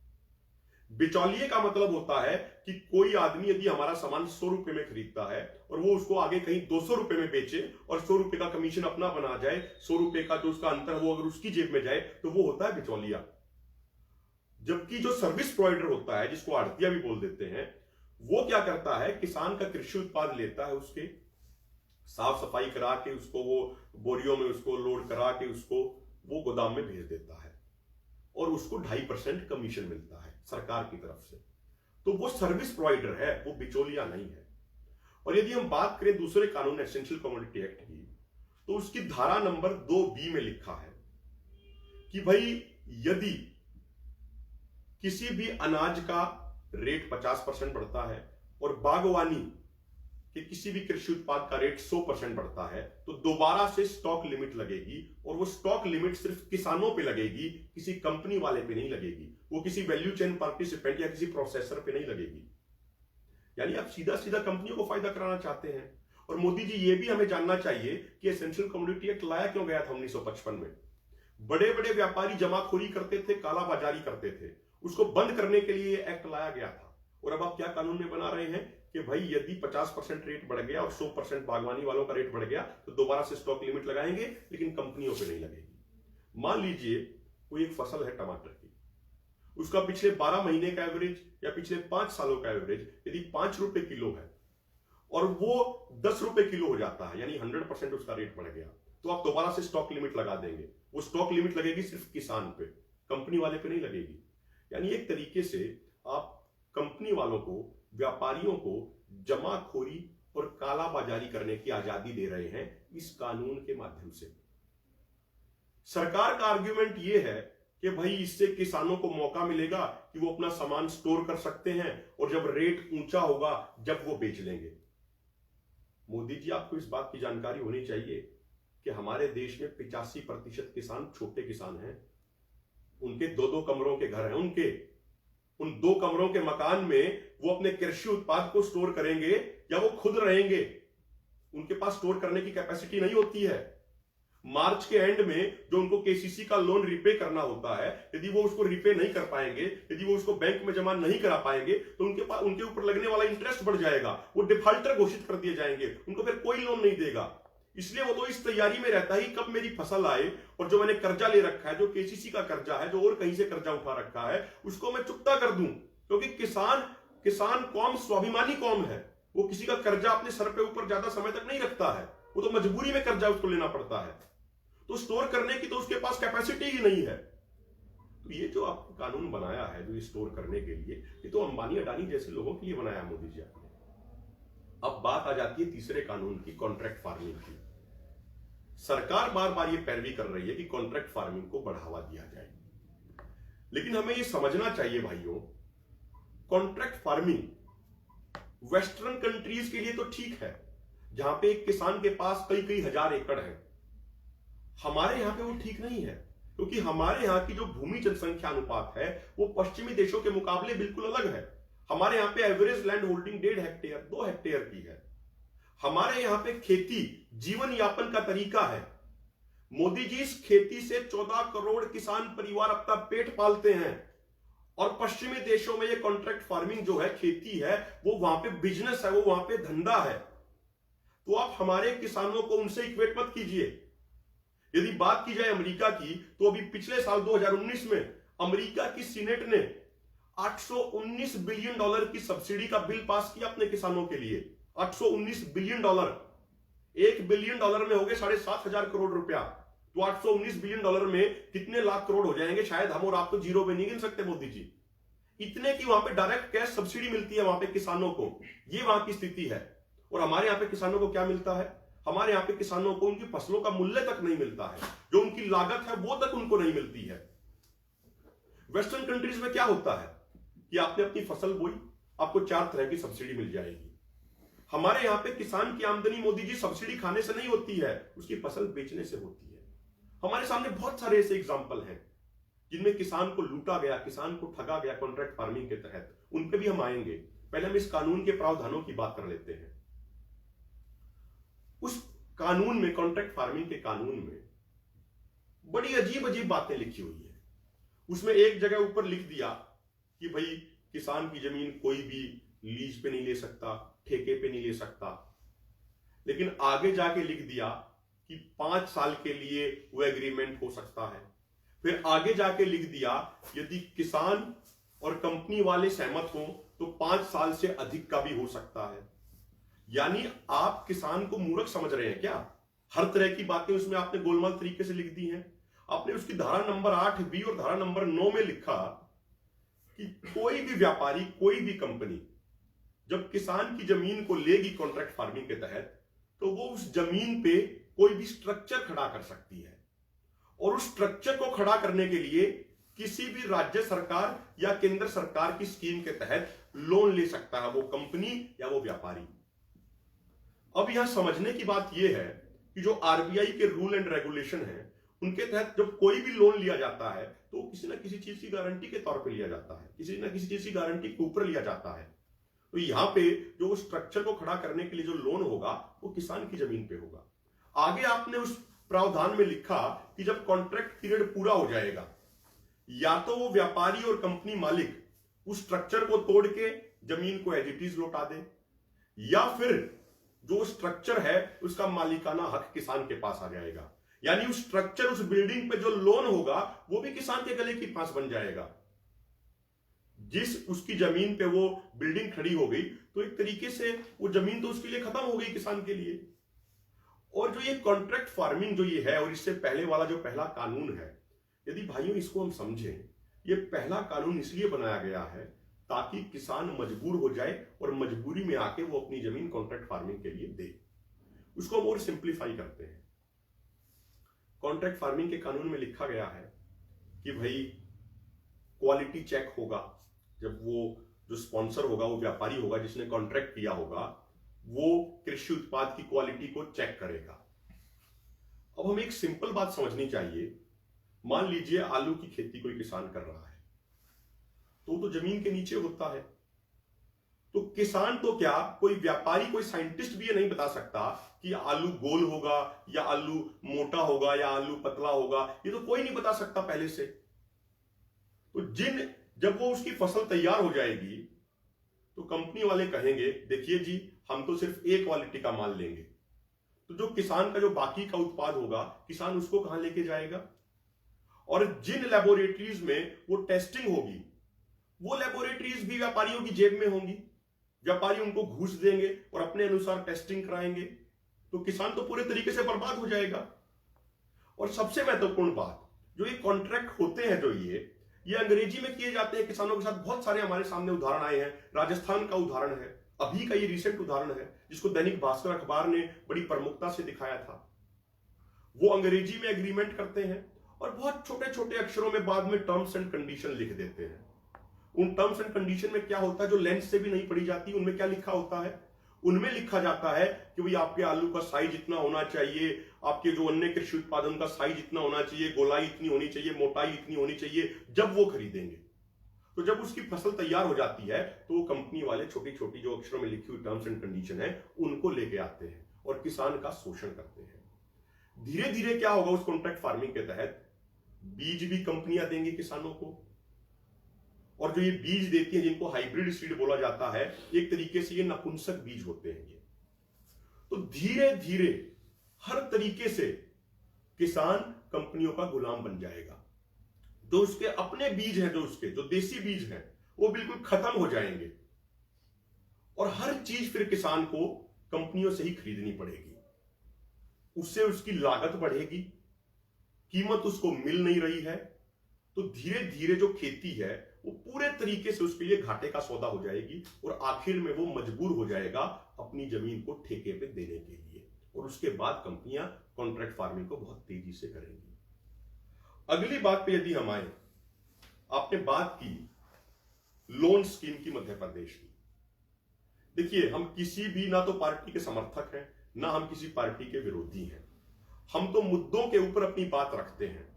बिचौलिए का मतलब होता है कि कोई आदमी यदि हमारा सामान 100 रुपए में खरीदता है और वो उसको आगे कहीं 200 रुपए में बेचे और 100 रुपए का कमीशन अपना बना जाए, 100 रुपए का जो उसका अंतर वो अगर उसकी जेब में जाए, तो वो होता है बिचौलिया। जबकि जो सर्विस प्रोवाइडर होता है, जिसको आड़तिया भी बोल देते हैं, वो क्या करता है, किसान का कृषि उत्पाद लेता है, उसके साफ सफाई करा के उसको वो बोरियों में उसको लोड करा के उसको वो गोदाम में भेज देता है और उसको 2.5% कमीशन मिलता है सरकार की तरफ से। तो वो सर्विस प्रोवाइडर है, वो बिचौलिया नहीं है। और यदि हम बात करें दूसरे कानून एसेंशियल कमोडिटी एक्ट की, तो उसकी धारा नंबर 2B में लिखा है कि भाई यदि किसी भी अनाज का रेट 50% बढ़ता है और बागवानी कि किसी भी कृषि उत्पाद का रेट 100% बढ़ता है, तो दोबारा से स्टॉक लिमिट लगेगी, और वो स्टॉक लिमिट सिर्फ किसानों पे लगेगी, किसी कंपनी वाले पे नहीं लगेगी, वो किसी वैल्यू चेन पार्टिसिपेंट या किसी प्रोसेसर पे नहीं लगेगी। यानी आप सीधा सीधा कंपनियों को फायदा कराना चाहते हैं। और मोदी जी ये भी हमें जानना चाहिए कि एसेंशियल कमोडिटी एक्ट लाया क्यों गया था 1955 में। बड़े बड़े व्यापारी जमाखोरी करते थे, कालाबाजारी करते थे, उसको बंद करने के लिए एक्ट लाया गया था। और अब आप क्या कानून में बना रहे हैं कि भाई यदि 50% रेट बढ़ गया और 100% बागवानी वालों का रेट बढ़ गया, तो दोबारा से स्टॉक लिमिट लगाएंगे, लेकिन कंपनियों पे नहीं लगेगी। मान लीजिए कोई एक फसल है टमाटर की, उसका पिछले 12 महीने का एवरेज या पिछले 5 सालों का एवरेज यदि 5 रुपए किलो है और वो 10 रुपए किलो हो जाता है, यानी 100% उसका रेट बढ़ गया, तो आप दोबारा से स्टॉक लिमिट लगा देंगे। वो स्टॉक लिमिट लगेगी सिर्फ किसान पे, कंपनी वाले पे नहीं लगेगी। यानी एक तरीके से आप कंपनी वालों को, व्यापारियों को जमाखोरी और कालाबाजारी करने की आजादी दे रहे हैं इस कानून के माध्यम से। सरकार का आर्ग्यूमेंट यह है कि भाई इससे किसानों को मौका मिलेगा कि वो अपना सामान स्टोर कर सकते हैं और जब रेट ऊंचा होगा जब वो बेच लेंगे। मोदी जी, आपको इस बात की जानकारी होनी चाहिए कि हमारे देश में 85% किसान छोटे किसान हैं। उनके 2-2 कमरों के घर हैं, उनके उन 2 कमरों के मकान में वो अपने कृषि उत्पाद को स्टोर करेंगे या वो खुद रहेंगे? उनके पास स्टोर करने की कैपेसिटी नहीं होती है। मार्च के एंड में जो उनको केसीसी का लोन रिपे करना होता है, यदि वो उसको रिपे नहीं कर पाएंगे, यदि वो उसको बैंक में जमा नहीं करा पाएंगे, तो उनके ऊपर लगने वाला इंटरेस्ट बढ़ जाएगा, वो डिफॉल्टर घोषित कर दिए जाएंगे, उनको फिर कोई लोन नहीं देगा। इसलिए वो तो इस तैयारी में रहता है कि कब मेरी फसल आए और जो मैंने कर्जा ले रखा है, जो केसीसी का कर्जा है, जो और कहीं से कर्जा उठा रखा है, उसको मैं चुकता कर दूं। क्योंकि किसान कौम स्वाभिमानी कौम है, वो किसी का कर्जा अपने सर पे ऊपर ज्यादा समय तक नहीं रखता है, वो तो मजबूरी में कर्जा उसको लेना पड़ता है। तो स्टोर करने की तो उसके पास कैपेसिटी ही नहीं है। तो ये जो आपने कानून बनाया है जो स्टोर करने के लिए, ये तो अंबानी अडानी जैसे लोगों के लिए बनाया मोदी जी आपने। अब बात आ जाती है तीसरे कानून की, कॉन्ट्रैक्ट फार्मिंग की। सरकार बार बार ये पैरवी कर रही है कि कॉन्ट्रैक्ट फार्मिंग को बढ़ावा दिया जाए, लेकिन हमें ये समझना चाहिए भाइयों, कॉन्ट्रैक्ट फार्मिंग वेस्टर्न कंट्रीज के लिए तो ठीक है, जहां पे एक किसान के पास कई कई हजार एकड़ है। हमारे यहां पे वो ठीक नहीं है, क्योंकि हमारे यहां की जो भूमि जनसंख्या अनुपात है वो पश्चिमी देशों के मुकाबले बिल्कुल अलग है। हमारे यहां पे average land holding 1.5 hectare 2 hectare की है। हमारे यहां पे खेती जीवन यापन का तरीका है। मोदी जी इस खेती से 14 करोड़ किसान परिवार अपना पेट पालते हैं, और पश्चिमी देशों में ये कॉन्ट्रैक्ट फार्मिंग जो है, खेती है, वो वहां पे बिजनेस है, वो वहां पे धंधा है। तो आप हमारे किसानों को उनसे इक्वेट मत कीजिए। यदि बात की जाए अमेरिका की, तो अभी पिछले साल 2019 में अमेरिका की सीनेट ने $819 बिलियन की सब्सिडी का बिल पास किया अपने किसानों के लिए। $819 बिलियन, $1 बिलियन में हो गए 7,500 करोड़ रुपया। तो $819 बिलियन में कितने लाख करोड़ हो जाएंगे, शायद हम और आप तो जीरो पे नहीं गिन सकते मोदी जी। इतने की वहां पे डायरेक्ट कैश सब्सिडी मिलती है वहां पे किसानों को। ये वहां की स्थिति है। और हमारे यहाँ पे किसानों को क्या मिलता है? हमारे यहाँ पे किसानों को उनकी फसलों का मूल्य तक नहीं मिलता है, जो उनकी लागत है वो तक उनको नहीं मिलती है। वेस्टर्न कंट्रीज में क्या होता है कि आपने अपनी फसल बोई, आपको 4 तरह की सब्सिडी मिल जाएगी। हमारे यहां पे किसान की आमदनी मोदी जी सब्सिडी खाने से नहीं होती है, उसकी फसल बेचने से होती है। हमारे सामने बहुत सारे ऐसे एग्जाम्पल हैं जिनमें किसान को लूटा गया, किसान को ठगा गया कॉन्ट्रैक्ट फार्मिंग के तहत। उन पे भी हम आएंगे। पहले हम इस कानून के प्रावधानों की बात कर लेते हैं। उस कानून में, कॉन्ट्रैक्ट फार्मिंग के कानून में बड़ी अजीब अजीब बातें लिखी हुई है। उसमें एक जगह ऊपर लिख दिया कि भाई किसान की जमीन कोई भी लीज पे नहीं ले सकता, ठेके पे नहीं ले सकता। लेकिन आगे जाके लिख दिया कि 5 साल के लिए वो एग्रीमेंट हो सकता है। फिर आगे जाके लिख दिया यदि किसान और कंपनी वाले सहमत हों तो 5 साल से अधिक का भी हो सकता है। यानी आप किसान को मूर्ख समझ रहे हैं क्या? हर तरह की बातें उसमें आपने गोलमाल तरीके से लिख दी हैं। आपने उसकी धारा नंबर 8B और धारा नंबर 9 में लिखा कि कोई भी व्यापारी, कोई भी कंपनी जब किसान की जमीन को लेगी कॉन्ट्रैक्ट फार्मिंग के तहत, तो वो उस जमीन पे कोई भी स्ट्रक्चर खड़ा कर सकती है, और उस स्ट्रक्चर को खड़ा करने के लिए किसी भी राज्य सरकार या केंद्र सरकार की स्कीम के तहत लोन ले सकता है वो कंपनी या वो व्यापारी। अब यहां समझने की बात यह है कि जो आरबीआई के रूल एंड रेगुलेशन है, उनके तहत जब कोई भी लोन लिया जाता है तो किसी ना किसी चीज की गारंटी के तौर पे लिया जाता है, किसी ना किसी चीज की गारंटी के ऊपर लिया जाता है। तो यहां पे जो स्ट्रक्चर को खड़ा करने के लिए जो लोन होगा वो किसान की जमीन पे होगा। आगे आपने उस प्रावधान में लिखा कि जब कॉन्ट्रैक्ट पीरियड पूरा हो जाएगा, या तो वो व्यापारी और कंपनी मालिक उस स्ट्रक्चर को तोड़ के जमीन को एज इट इज लौटा दे, या फिर जो स्ट्रक्चर है उसका मालिकाना हक किसान के पास आ जाएगा। यानी उस स्ट्रक्चर, उस बिल्डिंग पे जो लोन होगा वो भी किसान के गले की फांस बन जाएगा। जिस उसकी जमीन पे वो बिल्डिंग खड़ी हो गई तो एक तरीके से वो जमीन तो उसके लिए खत्म हो गई किसान के लिए। और जो ये कॉन्ट्रैक्ट फार्मिंग जो ये है, और इससे पहले वाला जो पहला कानून है, यदि भाइयों इसको हम समझें, ये पहला कानून इसलिए बनाया गया है ताकि किसान मजबूर हो जाए और मजबूरी में आके वो अपनी जमीन कॉन्ट्रैक्ट फार्मिंग के लिए दे। उसको हम और सिंप्लीफाई करते हैं। कॉन्ट्रैक्ट फार्मिंग के कानून में लिखा गया है कि भाई क्वालिटी चेक होगा। जब वो जो स्पॉन्सर होगा, वो व्यापारी होगा जिसने कॉन्ट्रैक्ट किया होगा, वो कृषि उत्पाद की क्वालिटी को चेक करेगा। अब हमें एक सिंपल बात समझनी चाहिए। मान लीजिए आलू की खेती कोई किसान कर रहा है, तो जमीन के नीचे होता है। तो किसान तो क्या, कोई व्यापारी, कोई साइंटिस्ट भी ये नहीं बता सकता कि आलू गोल होगा या आलू मोटा होगा या आलू पतला होगा। ये तो कोई नहीं बता सकता पहले से। तो जब वो उसकी फसल तैयार हो जाएगी तो कंपनी वाले कहेंगे देखिए जी, हम तो सिर्फ ए क्वालिटी का माल लेंगे। तो जो किसान का जो बाकी का उत्पाद होगा, किसान उसको कहां लेके जाएगा? और जिन लेबोरेटरीज में वो टेस्टिंग होगी, वो लेबोरेटरीज भी व्यापारियों की जेब में होंगी। व्यापारी उनको घूस देंगे और अपने अनुसार टेस्टिंग कराएंगे, तो किसान तो पूरे तरीके से बर्बाद हो जाएगा। और सबसे महत्वपूर्ण बात, जो ये कॉन्ट्रैक्ट होते हैं, जो ये अंग्रेजी में किए जाते हैं किसानों के साथ। बहुत सारे हमारे सामने उदाहरण आए हैं। राजस्थान का उदाहरण है, अभी का ये रिसेंट उदाहरण है, जिसको दैनिक भास्कर अखबार ने बड़ी प्रमुखता से दिखाया था। वो अंग्रेजी में एग्रीमेंट करते हैं और बहुत छोटे छोटे अक्षरों में बाद में टर्म्स एंड कंडीशन लिख देते हैं। उन टर्म्स एंड कंडीशन में क्या होता है, जो लेंस से भी नहीं पढ़ी जाती, उनमें क्या लिखा होता है? उनमें लिखा जाता है कि भाई आपके आलू का साइज इतना होना चाहिए, आपके जो अन्य कृषि उत्पादन का साइज इतना होना चाहिए, गोलाई इतनी होनी चाहिए, मोटाई इतनी होनी चाहिए, जब वो खरीदेंगे। तो जब उसकी फसल तैयार हो जाती है तो वो कंपनी वाले छोटी छोटी जो अक्षरों में लिखी हुई टर्म्स एंड कंडीशन है उनको लेके आते हैं और किसान का शोषण करते हैं। धीरे धीरे क्या होगा, उस कॉन्ट्रैक्ट फार्मिंग के तहत बीज भी कंपनियां देंगी किसानों को, और जो ये बीज देती हैं जिनको हाइब्रिड सीड बोला जाता है, एक तरीके से ये नपुंसक बीज होते हैं ये। तो धीरे धीरे हर तरीके से किसान कंपनियों का गुलाम बन जाएगा। जो उसके अपने बीज हैं, जो देसी बीज हैं, वो बिल्कुल खत्म हो जाएंगे और हर चीज फिर किसान को कंपनियों से ही खरीदनी पड़ेगी। उससे उसकी लागत बढ़ेगी, कीमत उसको मिल नहीं रही है, तो धीरे धीरे जो खेती है वो पूरे तरीके से उसके लिए घाटे का सौदा हो जाएगी और आखिर में वो मजबूर हो जाएगा अपनी जमीन को ठेके पे देने के लिए, और उसके बाद कंपनियां कॉन्ट्रैक्ट फार्मिंग को बहुत तेजी से करेंगी। अगली बात पे यदि हम आए, आपने बात की लोन स्कीम की मध्य प्रदेश की। देखिए, हम किसी भी ना तो पार्टी के समर्थक हैं ना हम किसी पार्टी के विरोधी हैं, हम तो मुद्दों के ऊपर अपनी बात रखते हैं।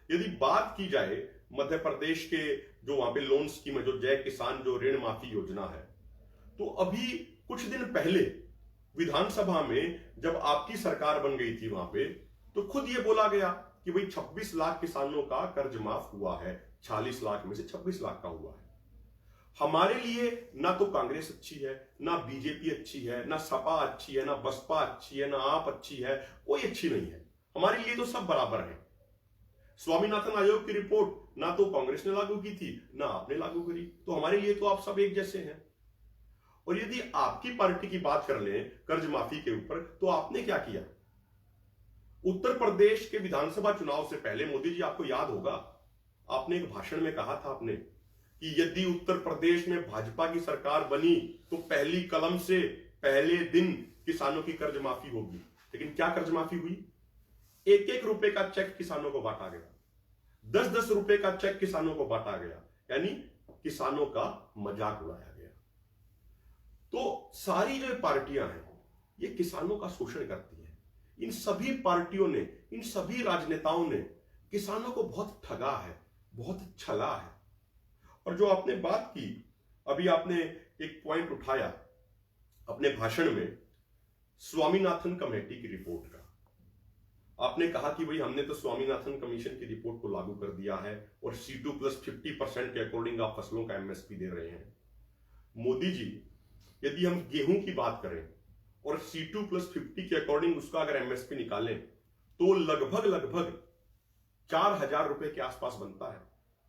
यदि बात की जाए मध्य प्रदेश के जो वहां पे लोन स्कीम है, जो जय किसान जो ऋण माफी योजना है, तो अभी कुछ दिन पहले विधानसभा में जब आपकी सरकार बन गई थी वहां पे, तो खुद ये बोला गया कि भाई 26 लाख किसानों का कर्ज माफ हुआ है, 46 लाख में से 26 लाख का हुआ है। हमारे लिए ना तो कांग्रेस अच्छी है, ना बीजेपी अच्छी है, ना सपा अच्छी है, ना बसपा अच्छी है, ना आप अच्छी है, कोई अच्छी नहीं है। हमारे लिए तो सब बराबर है। स्वामीनाथन आयोग की रिपोर्ट ना तो कांग्रेस ने लागू की थी ना आपने लागू करी, तो हमारे लिए तो आप सब एक जैसे हैं। और यदि आपकी पार्टी की बात कर लें कर्ज माफी के ऊपर, तो आपने क्या किया? उत्तर प्रदेश के विधानसभा चुनाव से पहले, मोदी जी आपको याद होगा, आपने एक भाषण में कहा था आपने कि यदि उत्तर प्रदेश में भाजपा की सरकार बनी तो पहली कलम से पहले दिन किसानों की कर्ज माफी होगी। लेकिन क्या कर्ज माफी हुई? 1-1 रुपए का चेक किसानों को बांटा गया, 10-10 रुपए का चेक किसानों को बांटा गया, यानी किसानों का मजाक उड़ाया गया। तो सारी जो पार्टियां हैं ये किसानों का शोषण करती हैं। इन सभी पार्टियों ने, इन सभी राजनेताओं ने किसानों को बहुत ठगा है, बहुत छला है। और जो आपने बात की, अभी आपने एक पॉइंट उठाया अपने भाषण में स्वामीनाथन कमेटी की रिपोर्ट का। आपने कहा कि भाई हमने तो स्वामीनाथन कमीशन की रिपोर्ट को लागू कर दिया है और C2+50% के अकॉर्डिंग आप फसलों का MSP दे रहे हैं। मोदी जी, यदि हम गेहूं की बात करें और C2+50 के अकॉर्डिंग उसका अगर MSP निकालें तो लगभग 4,000 रुपए के आसपास बनता है,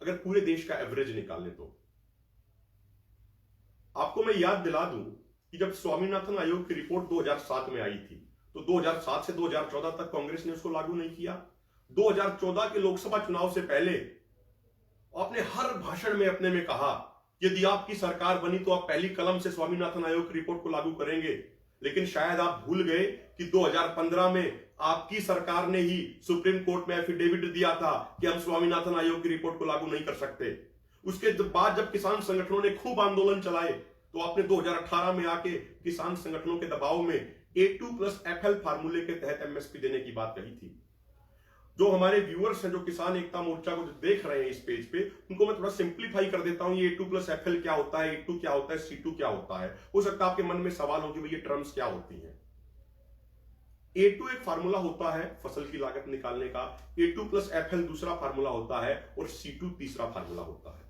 अगर पूरे देश का एवरेज निकालें तो। आपको मैं याद दिला दूं कि जब स्वामीनाथन आयोग की रिपोर्ट 2007 में आई थी, तो 2007 से 2014 तक कांग्रेस ने उसको लागू नहीं किया। 2014 के लोकसभा चुनाव से पहले आपने हर भाषण में अपने में कहा यदि आपकी सरकार बनी तो आप पहली कलम से स्वामीनाथन आयोग की रिपोर्ट को लागू करेंगे। लेकिन शायद आप भूल गए कि 2015 में आपकी सरकार ने ही सुप्रीम कोर्ट में एफिडेविट दिया था कि हम स्वामीनाथन आयोग की रिपोर्ट को लागू नहीं कर सकते। उसके बाद जब किसान संगठनों ने खूब आंदोलन चलाए तो आपने 2018 में आके किसान संगठनों के दबाव में A2+FL फार्मूले के तहत MSP देने की बात कही थी। जो हमारे व्यूअर्स हैं, जो किसान एकता मोर्चा को जो देख रहे हैं इस पेज पे, उनको मैं थोड़ा सिंप्लीफाई कर देता हूं। ये A2+FL क्या होता है, A2 क्या होता है, C2 क्या होता है। हो सकता है आपके मन में सवाल हो कि भाई ये टर्म्स क्या होती हैं। A2 एक फार्मूला होता है फसल की लागत निकालने का, A2+FL दूसरा फार्मूला होता है और C2 तीसरा फार्मूला होता है।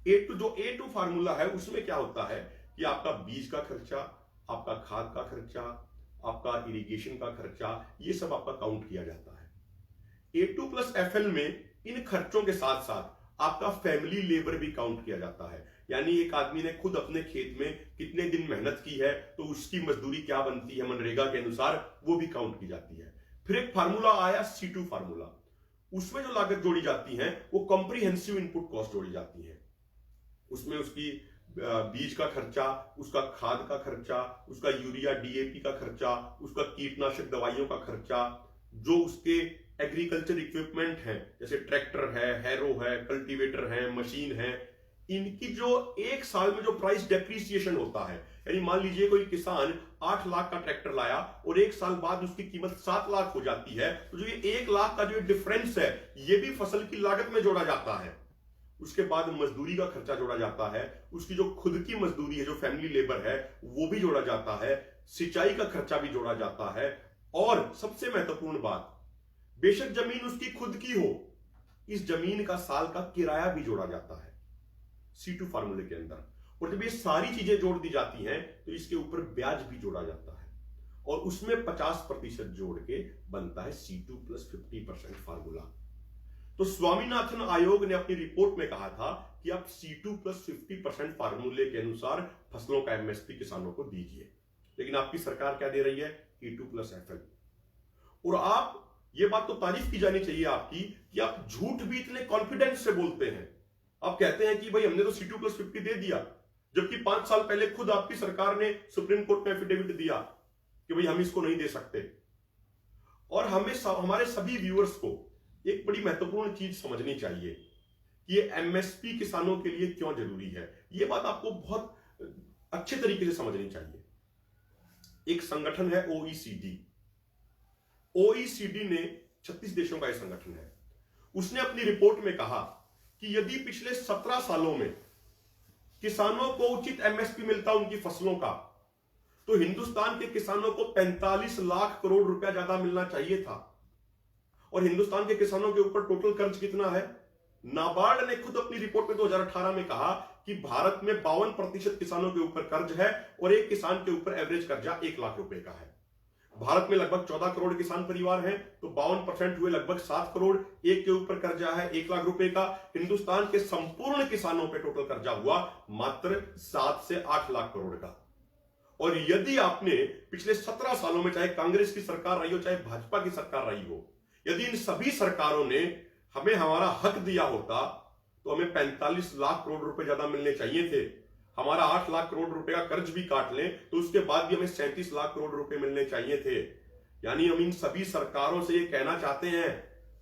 A2 फार्मूला है उसमें क्या होता है कि आपका बीज का खर्चा, आपका खाद का खर्चा, आपका इरिगेशन का खर्चा, ये सब आपका काउंट किया जाता है। A2+FL में इन खर्चों के साथ साथ आपका फैमिली लेबर भी काउंट किया जाता है, यानी एक आदमी ने खुद अपने खेत में कितने दिन मेहनत की है तो उसकी मजदूरी क्या बनती है मनरेगा के अनुसार, वो भी काउंट की जाती है। फिर एक फार्मूला आया C2 फार्मूला, उसमें जो लागत जोड़ी जाती है वो कॉम्प्रिहेंसिव इनपुट कॉस्ट जोड़ी जाती है। उसमें उसकी बीज का खर्चा, उसका खाद का खर्चा, उसका यूरिया DAP का खर्चा, उसका कीटनाशक दवाइयों का खर्चा, जो उसके एग्रीकल्चर इक्विपमेंट हैं जैसे ट्रैक्टर है, हैरो है, कल्टीवेटर है, मशीन है, इनकी जो एक साल में जो प्राइस डेप्रिसिएशन होता है, यानी मान लीजिए कोई किसान 8 लाख का ट्रैक्टर लाया और एक साल बाद उसकी कीमत 7 लाख हो जाती है, तो जो ये 1 लाख का जो डिफरेंस है ये भी फसल की लागत में जोड़ा जाता है। उसके बाद मजदूरी का खर्चा जोड़ा जाता है, उसकी जो खुद की मजदूरी है, जो फैमिली लेबर है, वो भी जोड़ा जाता है, सिंचाई का खर्चा भी जोड़ा जाता है, और सबसे महत्वपूर्ण बात, बेशक जमीन उसकी खुद की हो, इस जमीन का साल का किराया भी जोड़ा जाता है C2 फार्मूले के अंदर। और जब ये सारी चीजें जोड़ दी जाती हैं तो इसके ऊपर ब्याज भी जोड़ा जाता है, और उसमें 50% जोड़ के बनता है C2 + 50% फार्मूला। तो स्वामीनाथन आयोग ने अपनी रिपोर्ट में कहा था कि आप C2 + 50% फार्मूले के अनुसार फसलों का MSP किसानों को दीजिए, लेकिन आपकी सरकार क्या दे रही है? E2 + FL। और आप, ये बात तो तारीफ की जानी चाहिए आपकी कि आप झूठ भी इतने कॉन्फिडेंस से बोलते हैं। आप कहते हैं कि भाई हमने तो C2 + 50 दे दिया, जबकि 5 साल पहले खुद आपकी सरकार ने सुप्रीम कोर्ट में एफिडेविट दिया कि भाई हम इसको नहीं दे सकते। और हमें हमारे सभी व्यूअर्स को एक बड़ी महत्वपूर्ण चीज समझनी चाहिए कि ये MSP किसानों के लिए क्यों जरूरी है। ये बात आपको बहुत अच्छे तरीके से समझनी चाहिए। एक संगठन है OECD। OECD ने 36 देशों का एक संगठन है। उसने अपनी रिपोर्ट में कहा कि यदि पिछले 17 सालों में किसानों को उचित MSP मिलता उनकी फसलों का, तो हिंदुस्तान के किसानों को 45 लाख करोड़ रुपया ज्यादा मिलना चाहिए था। और हिंदुस्तान के किसानों के ऊपर टोटल कर्ज कितना है? नाबार्ड ने खुद अपनी रिपोर्ट में 2018 में कहा कि भारत में 52% किसानों के ऊपर कर्ज है, और एक किसान के ऊपर एवरेज कर्जा 1 लाख रुपए का है। भारत में लगभग 14 करोड़ किसान परिवार हैं, तो 52% हुए लगभग 7 करोड़। एक के ऊपर कर्जा है 1 लाख रुपए का। हिंदुस्तान के संपूर्ण किसानों पे टोटल कर्जा हुआ मात्र 7 से 8 लाख करोड़ का। और यदि आपने पिछले 17 सालों में, चाहे कांग्रेस की सरकार रही हो चाहे भाजपा की सरकार रही हो, यदि इन सभी सरकारों ने हमें हमारा हक दिया होता तो हमें 45 लाख करोड़ रुपए ज्यादा मिलने चाहिए थे। हमारा 8 लाख करोड़ रुपए का कर्ज भी काट लें तो उसके बाद भी हमें 37 लाख करोड़ रुपए मिलने चाहिए थे। यानी हम इन सभी सरकारों से ये कहना चाहते हैं,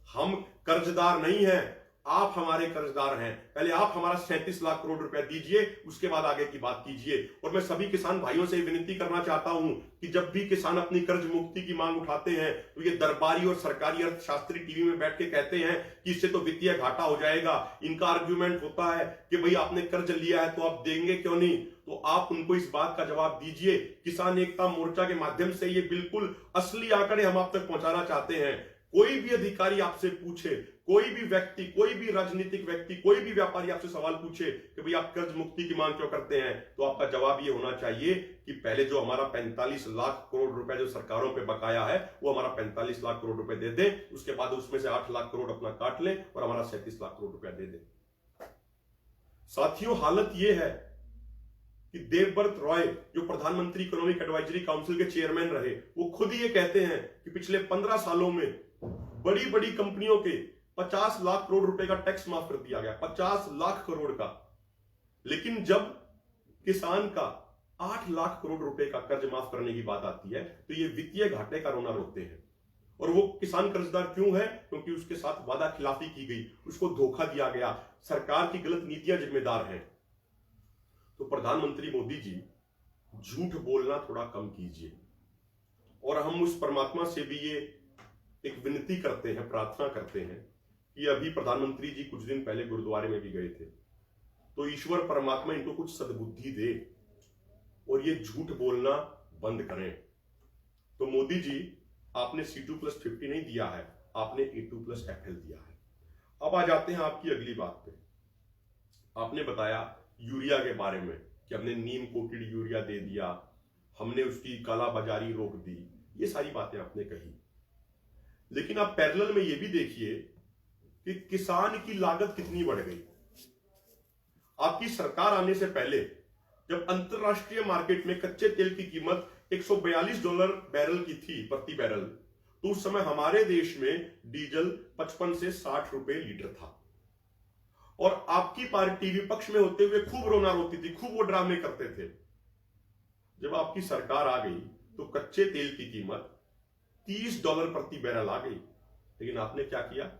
हम कर्जदार नहीं हैं, आप हमारे कर्जदार हैं। पहले आप हमारा 37 लाख करोड़ रुपया दीजिए, उसके बाद आगे की बात कीजिए। और मैं सभी किसान भाइयों से विनती करना चाहता हूं कि जब भी किसान अपनी कर्ज मुक्ति की मांग उठाते हैं तो ये दरबारी और सरकारी अर्थशास्त्री टीवी में बैठ के कहते हैं कि इससे तो वित्तीय घाटा हो जाएगा। इनका आर्ग्यूमेंट होता है कि भाई आपने कर्ज लिया है तो आप देंगे क्यों नहीं। तो आप उनको इस बात का जवाब दीजिए। किसान एकता मोर्चा के माध्यम से ये बिल्कुल असली आंकड़े हम आप तक पहुंचाना चाहते हैं। कोई भी अधिकारी आपसे पूछे, कोई भी व्यक्ति, कोई भी राजनीतिक व्यक्ति, कोई भी व्यापारी आपसे सवाल पूछे कि भाई आप कर्ज मुक्ति की मांग क्यों करते हैं, तो आपका जवाब ये होना चाहिए कि पहले जो हमारा 45 लाख करोड़ रुपए जो सरकारों पे बकाया है वो हमारा 45 लाख करोड़ रुपए दे दें, उसके बाद उसमें से 8 लाख करोड़ अपना काट लें और हमारा 37 लाख करोड़ रुपया दे दें। साथियों, हालत यह है कि देवव्रत रॉय जो प्रधानमंत्री इकोनॉमिक एडवाइजरी काउंसिल के चेयरमैन रहे, वो खुद ये कहते हैं कि पिछले 15 सालों में बड़ी बड़ी कंपनियों के 50 लाख करोड़ रुपए का टैक्स माफ कर दिया गया, 50 लाख करोड़ का। लेकिन जब किसान का 8 लाख करोड़ रुपए का कर्ज माफ करने की बात आती है तो ये वित्तीय घाटे का रोना रोते हैं। और वो किसान कर्जदार क्यों है? क्योंकि उसके साथ वादा खिलाफी की गई, उसको धोखा दिया गया, सरकार की गलत नीतियां जिम्मेदार हैं। तो प्रधानमंत्री मोदी जी, झूठ बोलना थोड़ा कम कीजिए। और हम उस परमात्मा से भी ये एक विनती करते हैं, प्रार्थना करते हैं कि अभी प्रधानमंत्री जी कुछ दिन पहले गुरुद्वारे में भी गए थे, तो ईश्वर परमात्मा इनको कुछ सद्बुद्धि दे और ये झूठ बोलना बंद करें। तो मोदी जी, आपने C2 + 50 नहीं दिया है, आपने E2 + FL दिया है। अब आ जाते हैं आपकी अगली बात पे। आपने बताया यूरिया के बारे में कि हमने नीम कोटेड यूरिया दे दिया, हमने उसकी कालाबाजारी रोक दी, ये सारी बातें आपने कही। लेकिन आप पैरेलल में ये भी देखिए कि किसान की लागत कितनी बढ़ गई। आपकी सरकार आने से पहले जब अंतरराष्ट्रीय मार्केट में कच्चे तेल की कीमत $142 बैरल की थी, प्रति बैरल, तो उस समय हमारे देश में डीजल 55 से 60 रुपए लीटर था। और आपकी पार्टी विपक्ष में होते हुए खूब रोना रोती थी, खूब वो ड्रामे करते थे। जब आपकी सरकार आ गई तो कच्चे तेल की कीमत $30 प्रति बैरल आ गई। लेकिन आपने क्या किया?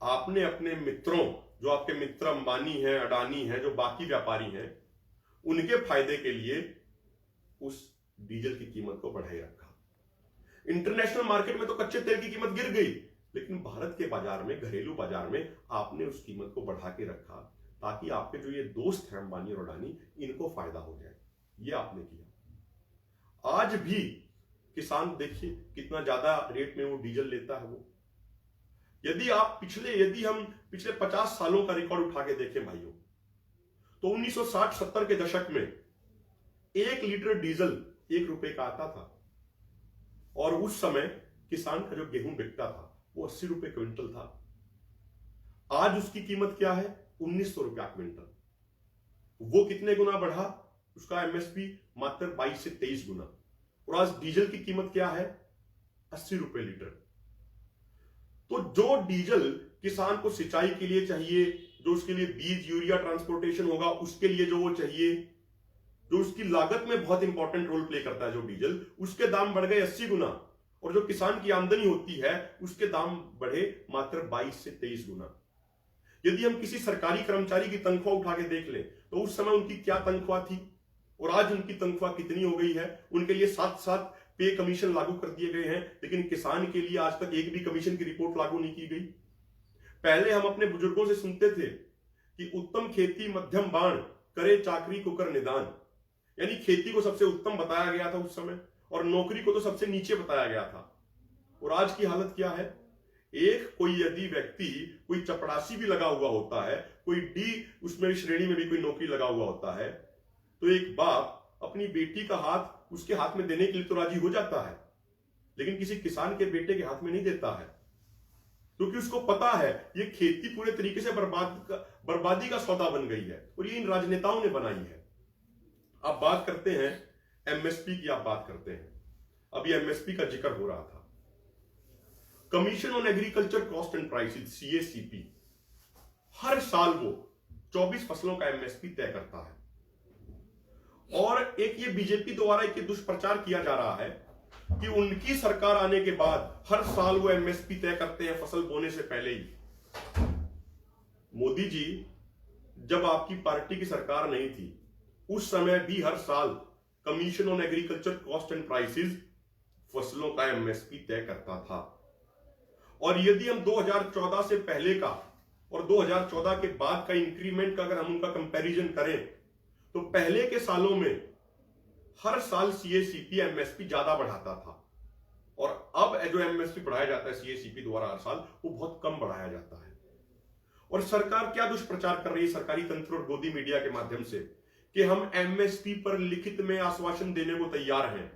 आपने अपने मित्रों, जो आपके मित्र अंबानी हैं, अडानी हैं, जो बाकी व्यापारी हैं, उनके फायदे के लिए उस डीजल की कीमत को बढ़ाए रखा। इंटरनेशनल मार्केट में तो कच्चे तेल की कीमत गिर गई, लेकिन भारत के बाजार में, घरेलू बाजार में आपने उस कीमत को बढ़ा के रखा ताकि आपके जो ये दोस्त हैं अंबानी और अडानी, इनको फायदा हो जाए। ये आपने किया। आज भी किसान देखिए कितना ज्यादा रेट में वो डीजल लेता है। वो यदि हम पिछले 50 सालों का रिकॉर्ड उठा के देखें भाइयों, तो 1960-70 के दशक में 1 लीटर डीजल 1 रुपए का आता था, और उस समय किसान का जो गेहूं बिकता था वो 80 रुपए क्विंटल था। आज उसकी कीमत क्या है? 1900 रुपया क्विंटल। वो कितने गुना बढ़ा? उसका एमएसपी मात्र 22 से 23 गुना। और आज डीजल की कीमत क्या है? 80 रुपए लीटर। तो जो डीजल किसान को सिंचाई के लिए चाहिए, जो उसके लिए बीज, यूरिया, ट्रांसपोर्टेशन होगा, उसके लिए जो वो चाहिए, जो उसकी लागत में बहुत इंपॉर्टेंट रोल प्ले करता है जो डीजल, उसके दाम बढ़ गए 80 गुना। और जो किसान की आमदनी होती है उसके दाम बढ़े मात्र 22 से 23 गुना। यदि हम किसी सरकारी कर्मचारी की तनख्वाह उठा के देख लें तो उस समय उनकी क्या तनख्वाह थी और आज उनकी तनख्वाह कितनी हो गई है। उनके लिए 7-7 पे कमीशन लागू कर दिए गए हैं, लेकिन किसान के लिए आज तक एक भी कमीशन की रिपोर्ट लागू नहीं की गई। पहले हम अपने बुजुर्गों से सुनते थे कि उत्तम खेती मध्यम बाण, करे चाकरी को कर निदान। यानी खेती को सबसे उत्तम बताया गया था उस समय, और नौकरी को तो सबसे नीचे बताया गया था। और आज की हालत क्या है? कोई यदि व्यक्ति, कोई चपरासी भी लगा हुआ होता है, कोई डी उसमें श्रेणी में भी कोई नौकरी लगा हुआ होता है, तो एक बाप अपनी बेटी का हाथ उसके हाथ में देने के लिए तो राजी हो जाता है, लेकिन किसी किसान के बेटे के हाथ में नहीं देता है, क्योंकि उसको पता है ये खेती पूरे तरीके से बर्बादी का सौदा बन गई है, और ये इन राजनेताओं ने बनाई है। अब बात करते हैं एमएसपी की। आप बात करते हैं, अभी एमएसपी का जिक्र हो रहा था। Commission on agriculture cost and prices, CACP, हर साल वो 24 फसलों का एमएसपी तय करता है। और एक ये बीजेपी द्वारा एक दुष्प्रचार किया जा रहा है कि उनकी सरकार आने के बाद हर साल वो एमएसपी तय करते हैं फसल बोने से पहले ही। मोदी जी, जब आपकी पार्टी की सरकार नहीं थी उस समय भी हर साल commission on agriculture cost and prices फसलों का एमएसपी तय करता था। और यदि हम 2014 से पहले का और 2014 के बाद का इंक्रीमेंट का अगर हम उनका कंपैरिजन करें तो पहले के सालों में हर साल सीएसीपी एमएसपी ज्यादा बढ़ाता था, और अब जो एमएसपी बढ़ाया जाता है सीएसीपी द्वारा हर साल, वो बहुत कम बढ़ाया जाता है। और सरकार क्या दुष्प्रचार कर रही है सरकारी तंत्र और गोदी मीडिया के माध्यम से कि हम एमएसपी पर लिखित में आश्वासन देने को तैयार हैं।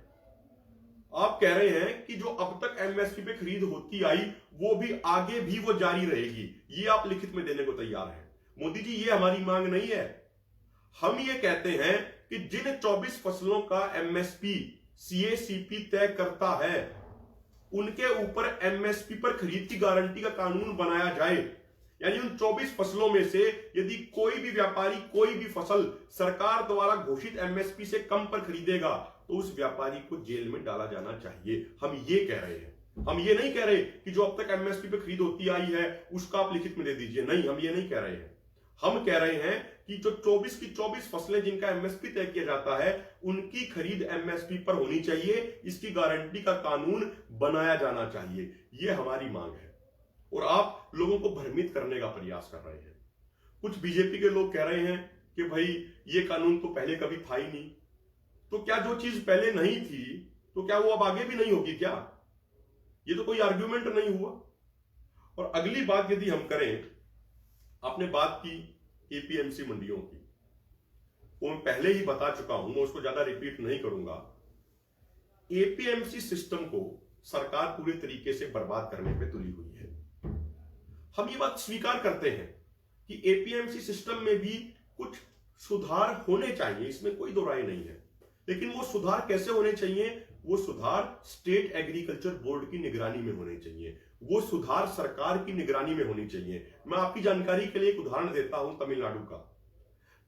आप कह रहे हैं कि जो अब तक एमएसपी पे खरीद होती आई वो भी आगे भी वो जारी रहेगी, ये आप लिखित में देने को तैयार हैं। मोदी जी, ये हमारी मांग नहीं है। हम ये कहते हैं कि जिन 24 फसलों का एमएसपी सीएसीपी तय करता है उनके ऊपर एमएसपी पर खरीद की गारंटी का कानून बनाया जाए। यानी उन 24 फसलों में से यदि कोई भी व्यापारी कोई भी फसल सरकार द्वारा घोषित एमएसपी से कम पर खरीदेगा तो उस व्यापारी को जेल में डाला जाना चाहिए। हम ये कह रहे हैं। हम ये नहीं कह रहे कि जो अब तक एमएसपी पे खरीद होती आई है उसका आप लिखित में दे दीजिए, नहीं, हम ये नहीं कह रहे हैं। हम कह रहे हैं कि जो 24 की 24 फसलें जिनका एमएसपी तय किया जाता है उनकी खरीद एमएसपी पर होनी चाहिए, इसकी गारंटी का कानून बनाया जाना चाहिए। यह हमारी मांग है, और आप लोगों को भ्रमित करने का प्रयास कर रहे हैं। कुछ बीजेपी के लोग कह रहे हैं कि भाई ये कानून तो पहले कभी था ही नहीं, तो क्या जो चीज पहले नहीं थी तो क्या वो अब आगे भी नहीं होगी क्या? ये तो कोई आर्ग्यूमेंट नहीं हुआ। और अगली बात यदि हम करें, आपने बात की एपीएमसी मंडियों की, वो मैं पहले ही बता चुका हूं, मैं उसको ज्यादा रिपीट नहीं करूंगा। एपीएमसी सिस्टम को सरकार पूरे तरीके से बर्बाद करने पे तुली हुई है। हम ये बात स्वीकार करते हैं कि एपीएमसी सिस्टम में भी कुछ सुधार होने चाहिए, इसमें कोई दो राय नहीं है। लेकिन वो सुधार कैसे होने चाहिए? वो सुधार स्टेट एग्रीकल्चर बोर्ड की निगरानी में होने चाहिए, वो सुधार सरकार की निगरानी में होनी चाहिए। मैं आपकी जानकारी के लिए एक उदाहरण देता हूं तमिलनाडु का।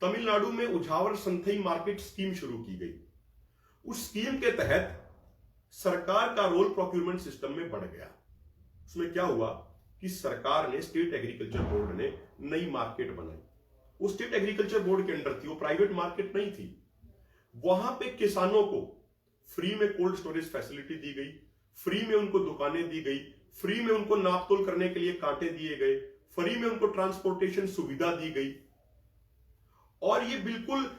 तमिलनाडु में उझावर संथई मार्केट स्कीम शुरू की गई। उस स्कीम के तहत सरकार का रोल प्रोक्यूरमेंट सिस्टम में बढ़ गया। उसमें क्या हुआ कि सरकार ने, स्टेट एग्रीकल्चर बोर्ड ने नई मार्केट बनाई। वो स्टेट एग्रीकल्चर बोर्ड के अंडर थी, वो प्राइवेट मार्केट नहीं थी। वहां पे किसानों को फ्री में कोल्ड स्टोरेज फैसिलिटी दी गई, फ्री में उनको दुकानें दी गई, फ्री में उनको नापतोल करने के लिए कांटे दिए गए, फ्री में उनको ट्रांसपोर्टेशन सुविधा दी गई, और ये बिल्कुल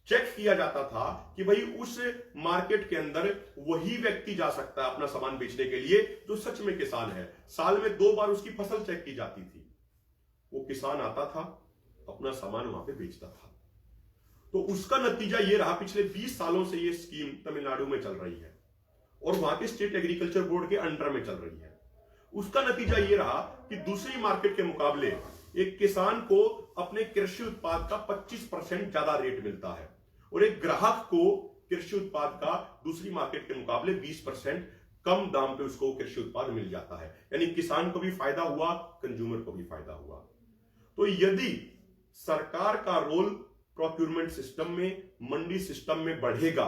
चेक किया जाता था कि भाई उस मार्केट के अंदर वही व्यक्ति जा सकता है अपना सामान बेचने के लिए जो सच में किसान है। साल में 2 बार उसकी फसल चेक की जाती थी। वो किसान आता था, अपना सामान वहां पे बेचता था। तो उसका नतीजा ये रहा, पिछले 20 सालों से ये स्कीम तमिलनाडु में चल रही है और वहां के स्टेट एग्रीकल्चर बोर्ड के अंडर में चल रही है। उसका नतीजा ये रहा कि दूसरी मार्केट के मुकाबले एक किसान को अपने कृषि उत्पाद का 25% ज्यादा रेट मिलता है और एक ग्राहक को कृषि उत्पाद का दूसरी मार्केट के मुकाबले 20% कम दाम पे उसको कृषि उत्पाद मिल जाता है। यानी किसान को भी फायदा हुआ, कंज्यूमर को भी फायदा हुआ। तो यदि सरकार का रोल प्रोक्योरमेंट सिस्टम में, मंडी सिस्टम में बढ़ेगा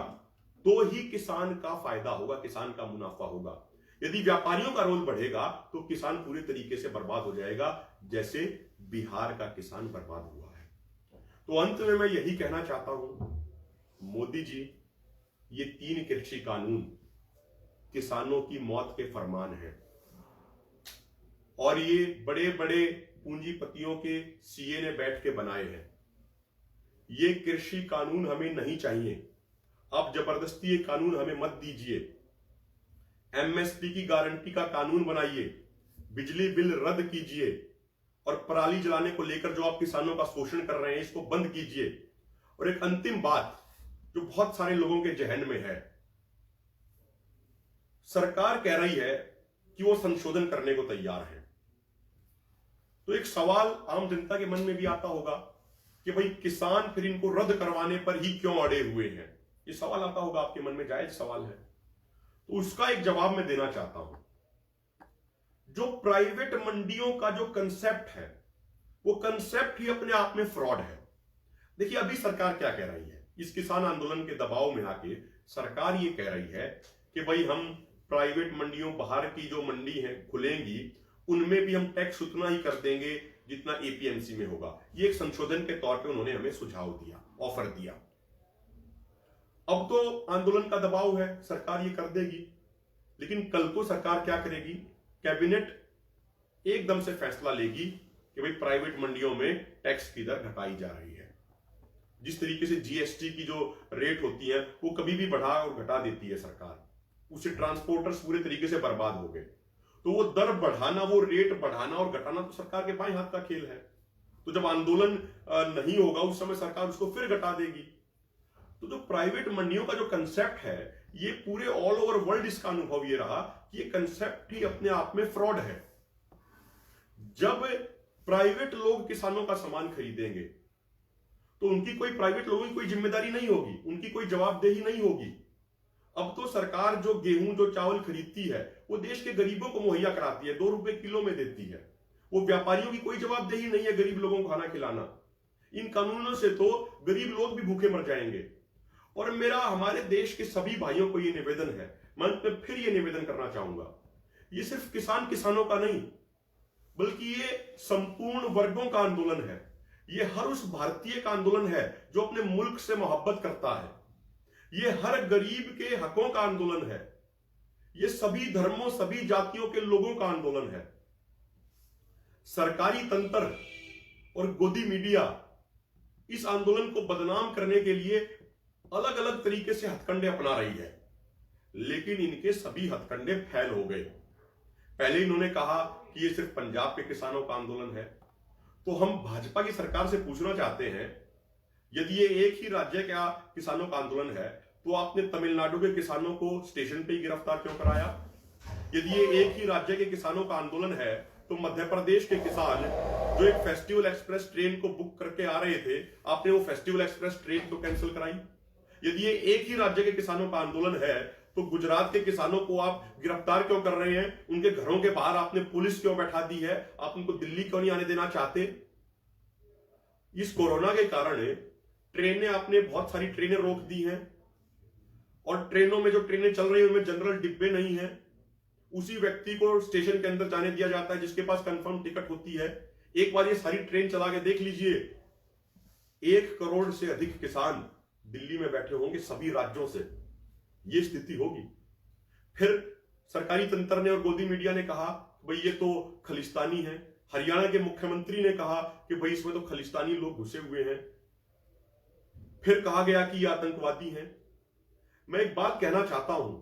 तो ही किसान का फायदा होगा, किसान का मुनाफा होगा। यदि व्यापारियों का रोल बढ़ेगा तो किसान पूरे तरीके से बर्बाद हो जाएगा, जैसे बिहार का किसान बर्बाद हुआ है। तो अंत में मैं यही कहना चाहता हूं, मोदी जी, ये 3 कृषि कानून किसानों की मौत के फरमान हैं और ये बड़े बड़े पूंजीपतियों के सीए ने बैठ के बनाए हैं। ये कृषि कानून हमें नहीं चाहिए। अब जबरदस्ती ये कानून हमें मत दीजिए। एमएसपी की गारंटी का कानून बनाइए, बिजली बिल रद्द कीजिए और पराली जलाने को लेकर जो आप किसानों का शोषण कर रहे हैं इसको बंद कीजिए। और एक अंतिम बात जो बहुत सारे लोगों के जहन में है, सरकार कह रही है कि वो संशोधन करने को तैयार है। तो एक सवाल आम जनता के मन में भी आता होगा कि भाई किसान फिर इनको रद्द करवाने पर ही क्यों अड़े हुए हैं। ये सवाल आता होगा आपके मन में, जायज सवाल है। तो उसका एक जवाब मैं देना चाहता हूं। जो प्राइवेट मंडियों का जो कंसेप्ट है, वो कंसेप्ट ही अपने आप में फ्रॉड है। देखिए अभी सरकार क्या कह रही है, इस किसान आंदोलन के दबाव में आके सरकार ये कह रही है कि भाई हम प्राइवेट मंडियों, बाहर की जो मंडी है खुलेंगी, उनमें भी हम टैक्स उतना ही कर देंगे जितना एपीएमसी में होगा। ये एक संशोधन के तौर पे उन्होंने हमें सुझाव दिया, ऑफर दिया। अब तो आंदोलन का दबाव है, सरकार ये कर देगी, लेकिन कल को सरकार क्या करेगी, कैबिनेट एकदम से फैसला लेगी कि भाई प्राइवेट मंडियों में टैक्स की दर घटाई जा रही है। जिस तरीके से जीएसटी की जो रेट होती है वो कभी भी बढ़ा और घटा देती है सरकार, उससे ट्रांसपोर्टर्स पूरे तरीके से बर्बाद हो गए। तो वो दर बढ़ाना, वो रेट बढ़ाना और घटाना तो सरकार के बाएं हाथ का खेल है। तो जब आंदोलन नहीं होगा उस समय सरकार उसको फिर घटा देगी। तो जो प्राइवेट मंडियों का जो कंसेप्ट है, ये पूरे ऑल ओवर वर्ल्ड इसका अनुभव ये रहा कि ये कंसेप्ट ही अपने आप में फ्रॉड है। जब प्राइवेट लोग किसानों का सामान खरीदेंगे तो उनकी कोई, प्राइवेट लोगों की कोई जिम्मेदारी नहीं होगी, उनकी कोई जवाबदेही नहीं होगी। अब तो सरकार जो गेहूं, जो चावल खरीदती है वो देश के गरीबों को मुहैया कराती है, 2 रुपए किलो में देती है। वो व्यापारियों की कोई जवाबदेही नहीं है गरीब लोगों को खाना खिलाना। इन कानूनों से तो गरीब लोग भी भूखे मर जाएंगे। और मेरा हमारे देश के सभी भाइयों को ये निवेदन है, मैं फिर ये निवेदन करना चाहूंगा, ये सिर्फ किसानों का नहीं बल्कि ये संपूर्ण वर्गों का आंदोलन है। ये हर उस भारतीय का आंदोलन है जो अपने मुल्क से मोहब्बत करता है। ये हर गरीब के हकों का आंदोलन है। ये सभी धर्मों, सभी जातियों के लोगों का आंदोलन है। सरकारी तंत्र और गोदी मीडिया इस आंदोलन को बदनाम करने के लिए अलग अलग तरीके से हथकंडे अपना रही है, लेकिन इनके सभी हथकंडे फैल हो गए। पहले इन्होंने कहा कि ये सिर्फ पंजाब के किसानों का आंदोलन है। तो हम भाजपा की सरकार से पूछना चाहते हैं, यदि ये एक ही राज्य का किसानों का आंदोलन है तो आपने तमिलनाडु के किसानों को स्टेशन पे ही गिरफ्तार क्यों कराया? यदि ये एक ही राज्य के किसानों का आंदोलन है तो मध्य प्रदेश के किसान जो एक फेस्टिवल एक्सप्रेस ट्रेन को बुक करके आ रहे थे, आपने वो फेस्टिवल एक्सप्रेस ट्रेन तो कैंसिल कराई। यदि ये एक ही राज्य के किसानों का आंदोलन है तो गुजरात के किसानों को आप गिरफ्तार क्यों कर रहे हैं? उनके घरों के बाहर आपने पुलिस क्यों बैठा दी है? आप उनको दिल्ली क्यों नहीं आने देना चाहते? इस कोरोना के कारण ट्रेनें, आपने बहुत सारी ट्रेनें रोक दी हैं और ट्रेनों में जो ट्रेनें चल रही हैं उनमें जनरल डिब्बे नहीं है। उसी व्यक्ति को स्टेशन के अंदर जाने दिया जाता है जिसके पास कंफर्म टिकट होती है। एक बार ये सारी ट्रेन चला के देख लीजिए, 1 करोड़ से अधिक किसान दिल्ली में बैठे होंगे सभी राज्यों से, ये स्थिति होगी। फिर सरकारी तंत्र ने और गोदी मीडिया ने कहा भाई ये तो खलिस्तानी है। हरियाणा के मुख्यमंत्री ने कहा कि भाई इसमें तो खलिस्तानी लोग घुसे हुए हैं। फिर कहा गया कि ये आतंकवादी हैं। मैं एक बात कहना चाहता हूं,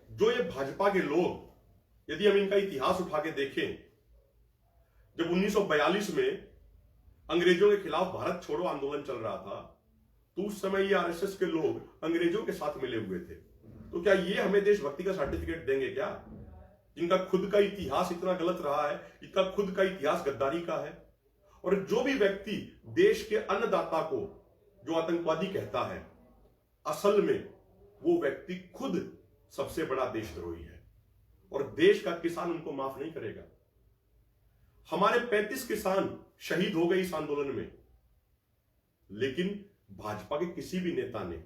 जो ये भाजपा के लोग, यदि हम इनका इतिहास उठा के देखें, जब 1942 में अंग्रेजों के खिलाफ भारत छोड़ो आंदोलन चल रहा था, तो उस समय ये आरएसएस के लोग अंग्रेजों के साथ मिले हुए थे। तो क्या ये हमें देशभक्ति का सर्टिफिकेट देंगे क्या? जिनका खुद का इतिहास इतना गलत रहा है, इनका खुद का इतिहास गद्दारी का है। और जो भी व्यक्ति देश के अन्नदाता को जो आतंकवादी कहता है, असल में वो व्यक्ति खुद सबसे बड़ा देशद्रोही है और देश का किसान उनको माफ नहीं करेगा। हमारे 35 किसान शहीद हो गए इस आंदोलन में, लेकिन भाजपा के किसी भी नेता ने,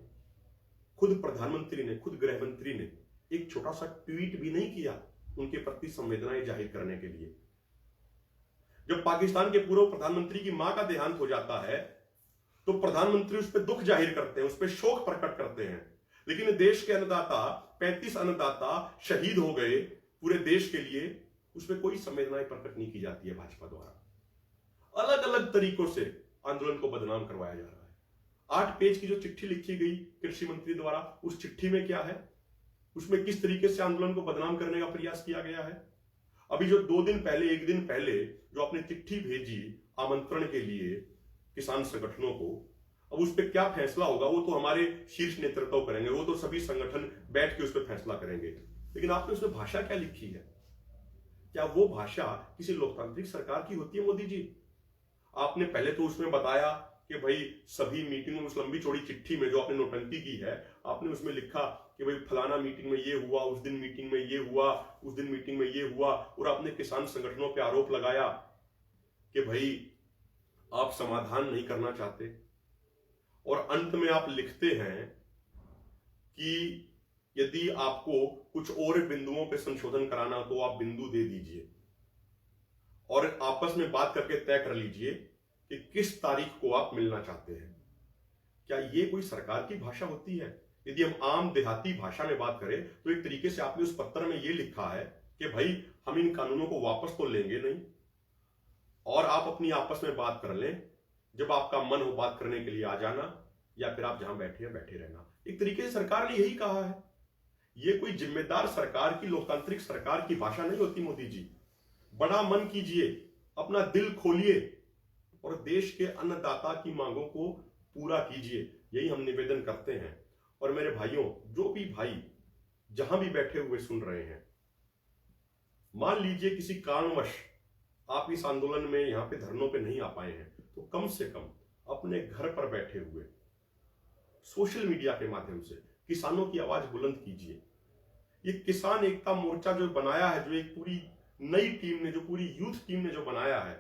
खुद प्रधानमंत्री ने, खुद गृह मंत्री ने एक छोटा सा ट्वीट भी नहीं किया उनके प्रति संवेदनाएं जाहिर करने के लिए। जब पाकिस्तान के पूर्व प्रधानमंत्री की मां का देहांत हो जाता है तो प्रधानमंत्री उस पर दुख जाहिर करते हैं, उस पर शोक प्रकट करते हैं, लेकिन देश के अन्नदाता, 35 अन्नदाता शहीद हो गए पूरे देश के लिए, उसमें कोई संवेदनाएं प्रकट नहीं की जाती है भाजपा द्वारा। अलग अलग तरीकों से आंदोलन को बदनाम करवाया जा रहा है। 8 पेज की जो चिट्ठी लिखी गई कृषि मंत्री द्वारा, उस चिट्ठी में क्या है, उसमें किस तरीके से आंदोलन को बदनाम करने का प्रयास किया गया है। अभी जो 2 दिन पहले, 1 दिन पहले जो आपने चिट्ठी भेजी आमंत्रण के लिए किसान संगठनों को, अब उस पर क्या फैसला होगा वो तो हमारे शीर्ष नेतृत्व करेंगे, वो तो सभी संगठन बैठ के उस पर फैसला करेंगे। लेकिन आपने उसमें भाषा क्या लिखी है? क्या वो भाषा किसी लोकतांत्रिक सरकार की होती है मोदी जी? आपने पहले तो उसमें बताया कि भाई सभी मीटिंग में, उस लंबी चौड़ी चिट्ठी में जो आपने नोटंकी की है, आपने उसमें लिखा कि भाई फलाना मीटिंग में ये हुआ, उस दिन मीटिंग में ये हुआ, उस दिन मीटिंग में ये हुआ, और आपने किसान संगठनों पे आरोप लगाया कि भाई आप समाधान नहीं करना चाहते। और अंत में आप लिखते हैं कि यदि आपको कुछ और बिंदुओं पे संशोधन कराना हो तो आप बिंदु दे दीजिए और आपस में बात करके तय कर लीजिए कि किस तारीख को आप मिलना चाहते हैं। क्या ये कोई सरकार की भाषा होती है? यदि हम आम देहाती भाषा में बात करें तो एक तरीके से आपने उस पत्र में ये लिखा है कि भाई हम इन कानूनों को वापस तो लेंगे नहीं और आप अपनी आपस में बात कर लें, जब आपका मन हो बात करने के लिए आ जाना, या फिर आप जहां बैठे हैं बैठे रहना। एक तरीके से सरकार ने यही कहा है। ये कोई जिम्मेदार सरकार की, लोकतांत्रिक सरकार की भाषा नहीं होती मोदी जी। बड़ा मन कीजिए, अपना दिल खोलिए और देश के अन्नदाता की मांगों को पूरा कीजिए, यही हम निवेदन करते हैं। और मेरे भाइयों, जो भी भाई जहां भी बैठे हुए सुन रहे हैं, मान लीजिए किसी कारणवश आप इस आंदोलन में, यहां पे धरनों पे नहीं आ पाए हैं, तो कम से कम अपने घर पर बैठे हुए सोशल मीडिया के माध्यम से किसानों की आवाज बुलंद कीजिए। ये किसान एकता मोर्चा जो बनाया है, जो एक पूरी नई टीम ने, जो पूरी यूथ टीम ने जो बनाया है,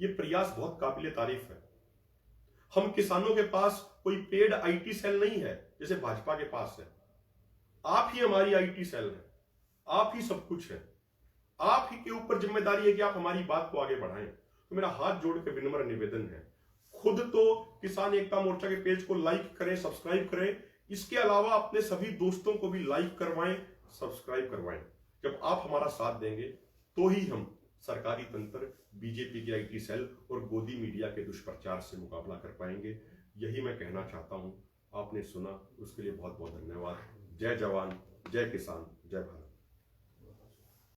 ये प्रयास बहुत काबिले तारीफ है। हम किसानों के पास कोई पेड आईटी सेल नहीं है जैसे भाजपा के पास है। आप ही हमारी आईटी सेल है, आप ही सब कुछ है, आप ही के ऊपर जिम्मेदारी है कि आप हमारी बात को आगे बढ़ाएं। तो मेरा हाथ जोड़ के विनम्र निवेदन है, खुद तो किसान एकता मोर्चा के पेज को लाइक करें, सब्सक्राइब करें, इसके अलावा अपने सभी दोस्तों को भी लाइक करवाएं, सब्सक्राइब करवाएं। जब आप हमारा साथ देंगे तो ही हम सरकारी तंत्र, बीजेपी की आईटी सेल और गोदी मीडिया के दुष्प्रचार से मुकाबला कर पाएंगे। यही मैं कहना चाहता हूं। आपने सुना, उसके लिए बहुत बहुत धन्यवाद। जय जवान, जय किसान, जय भारत।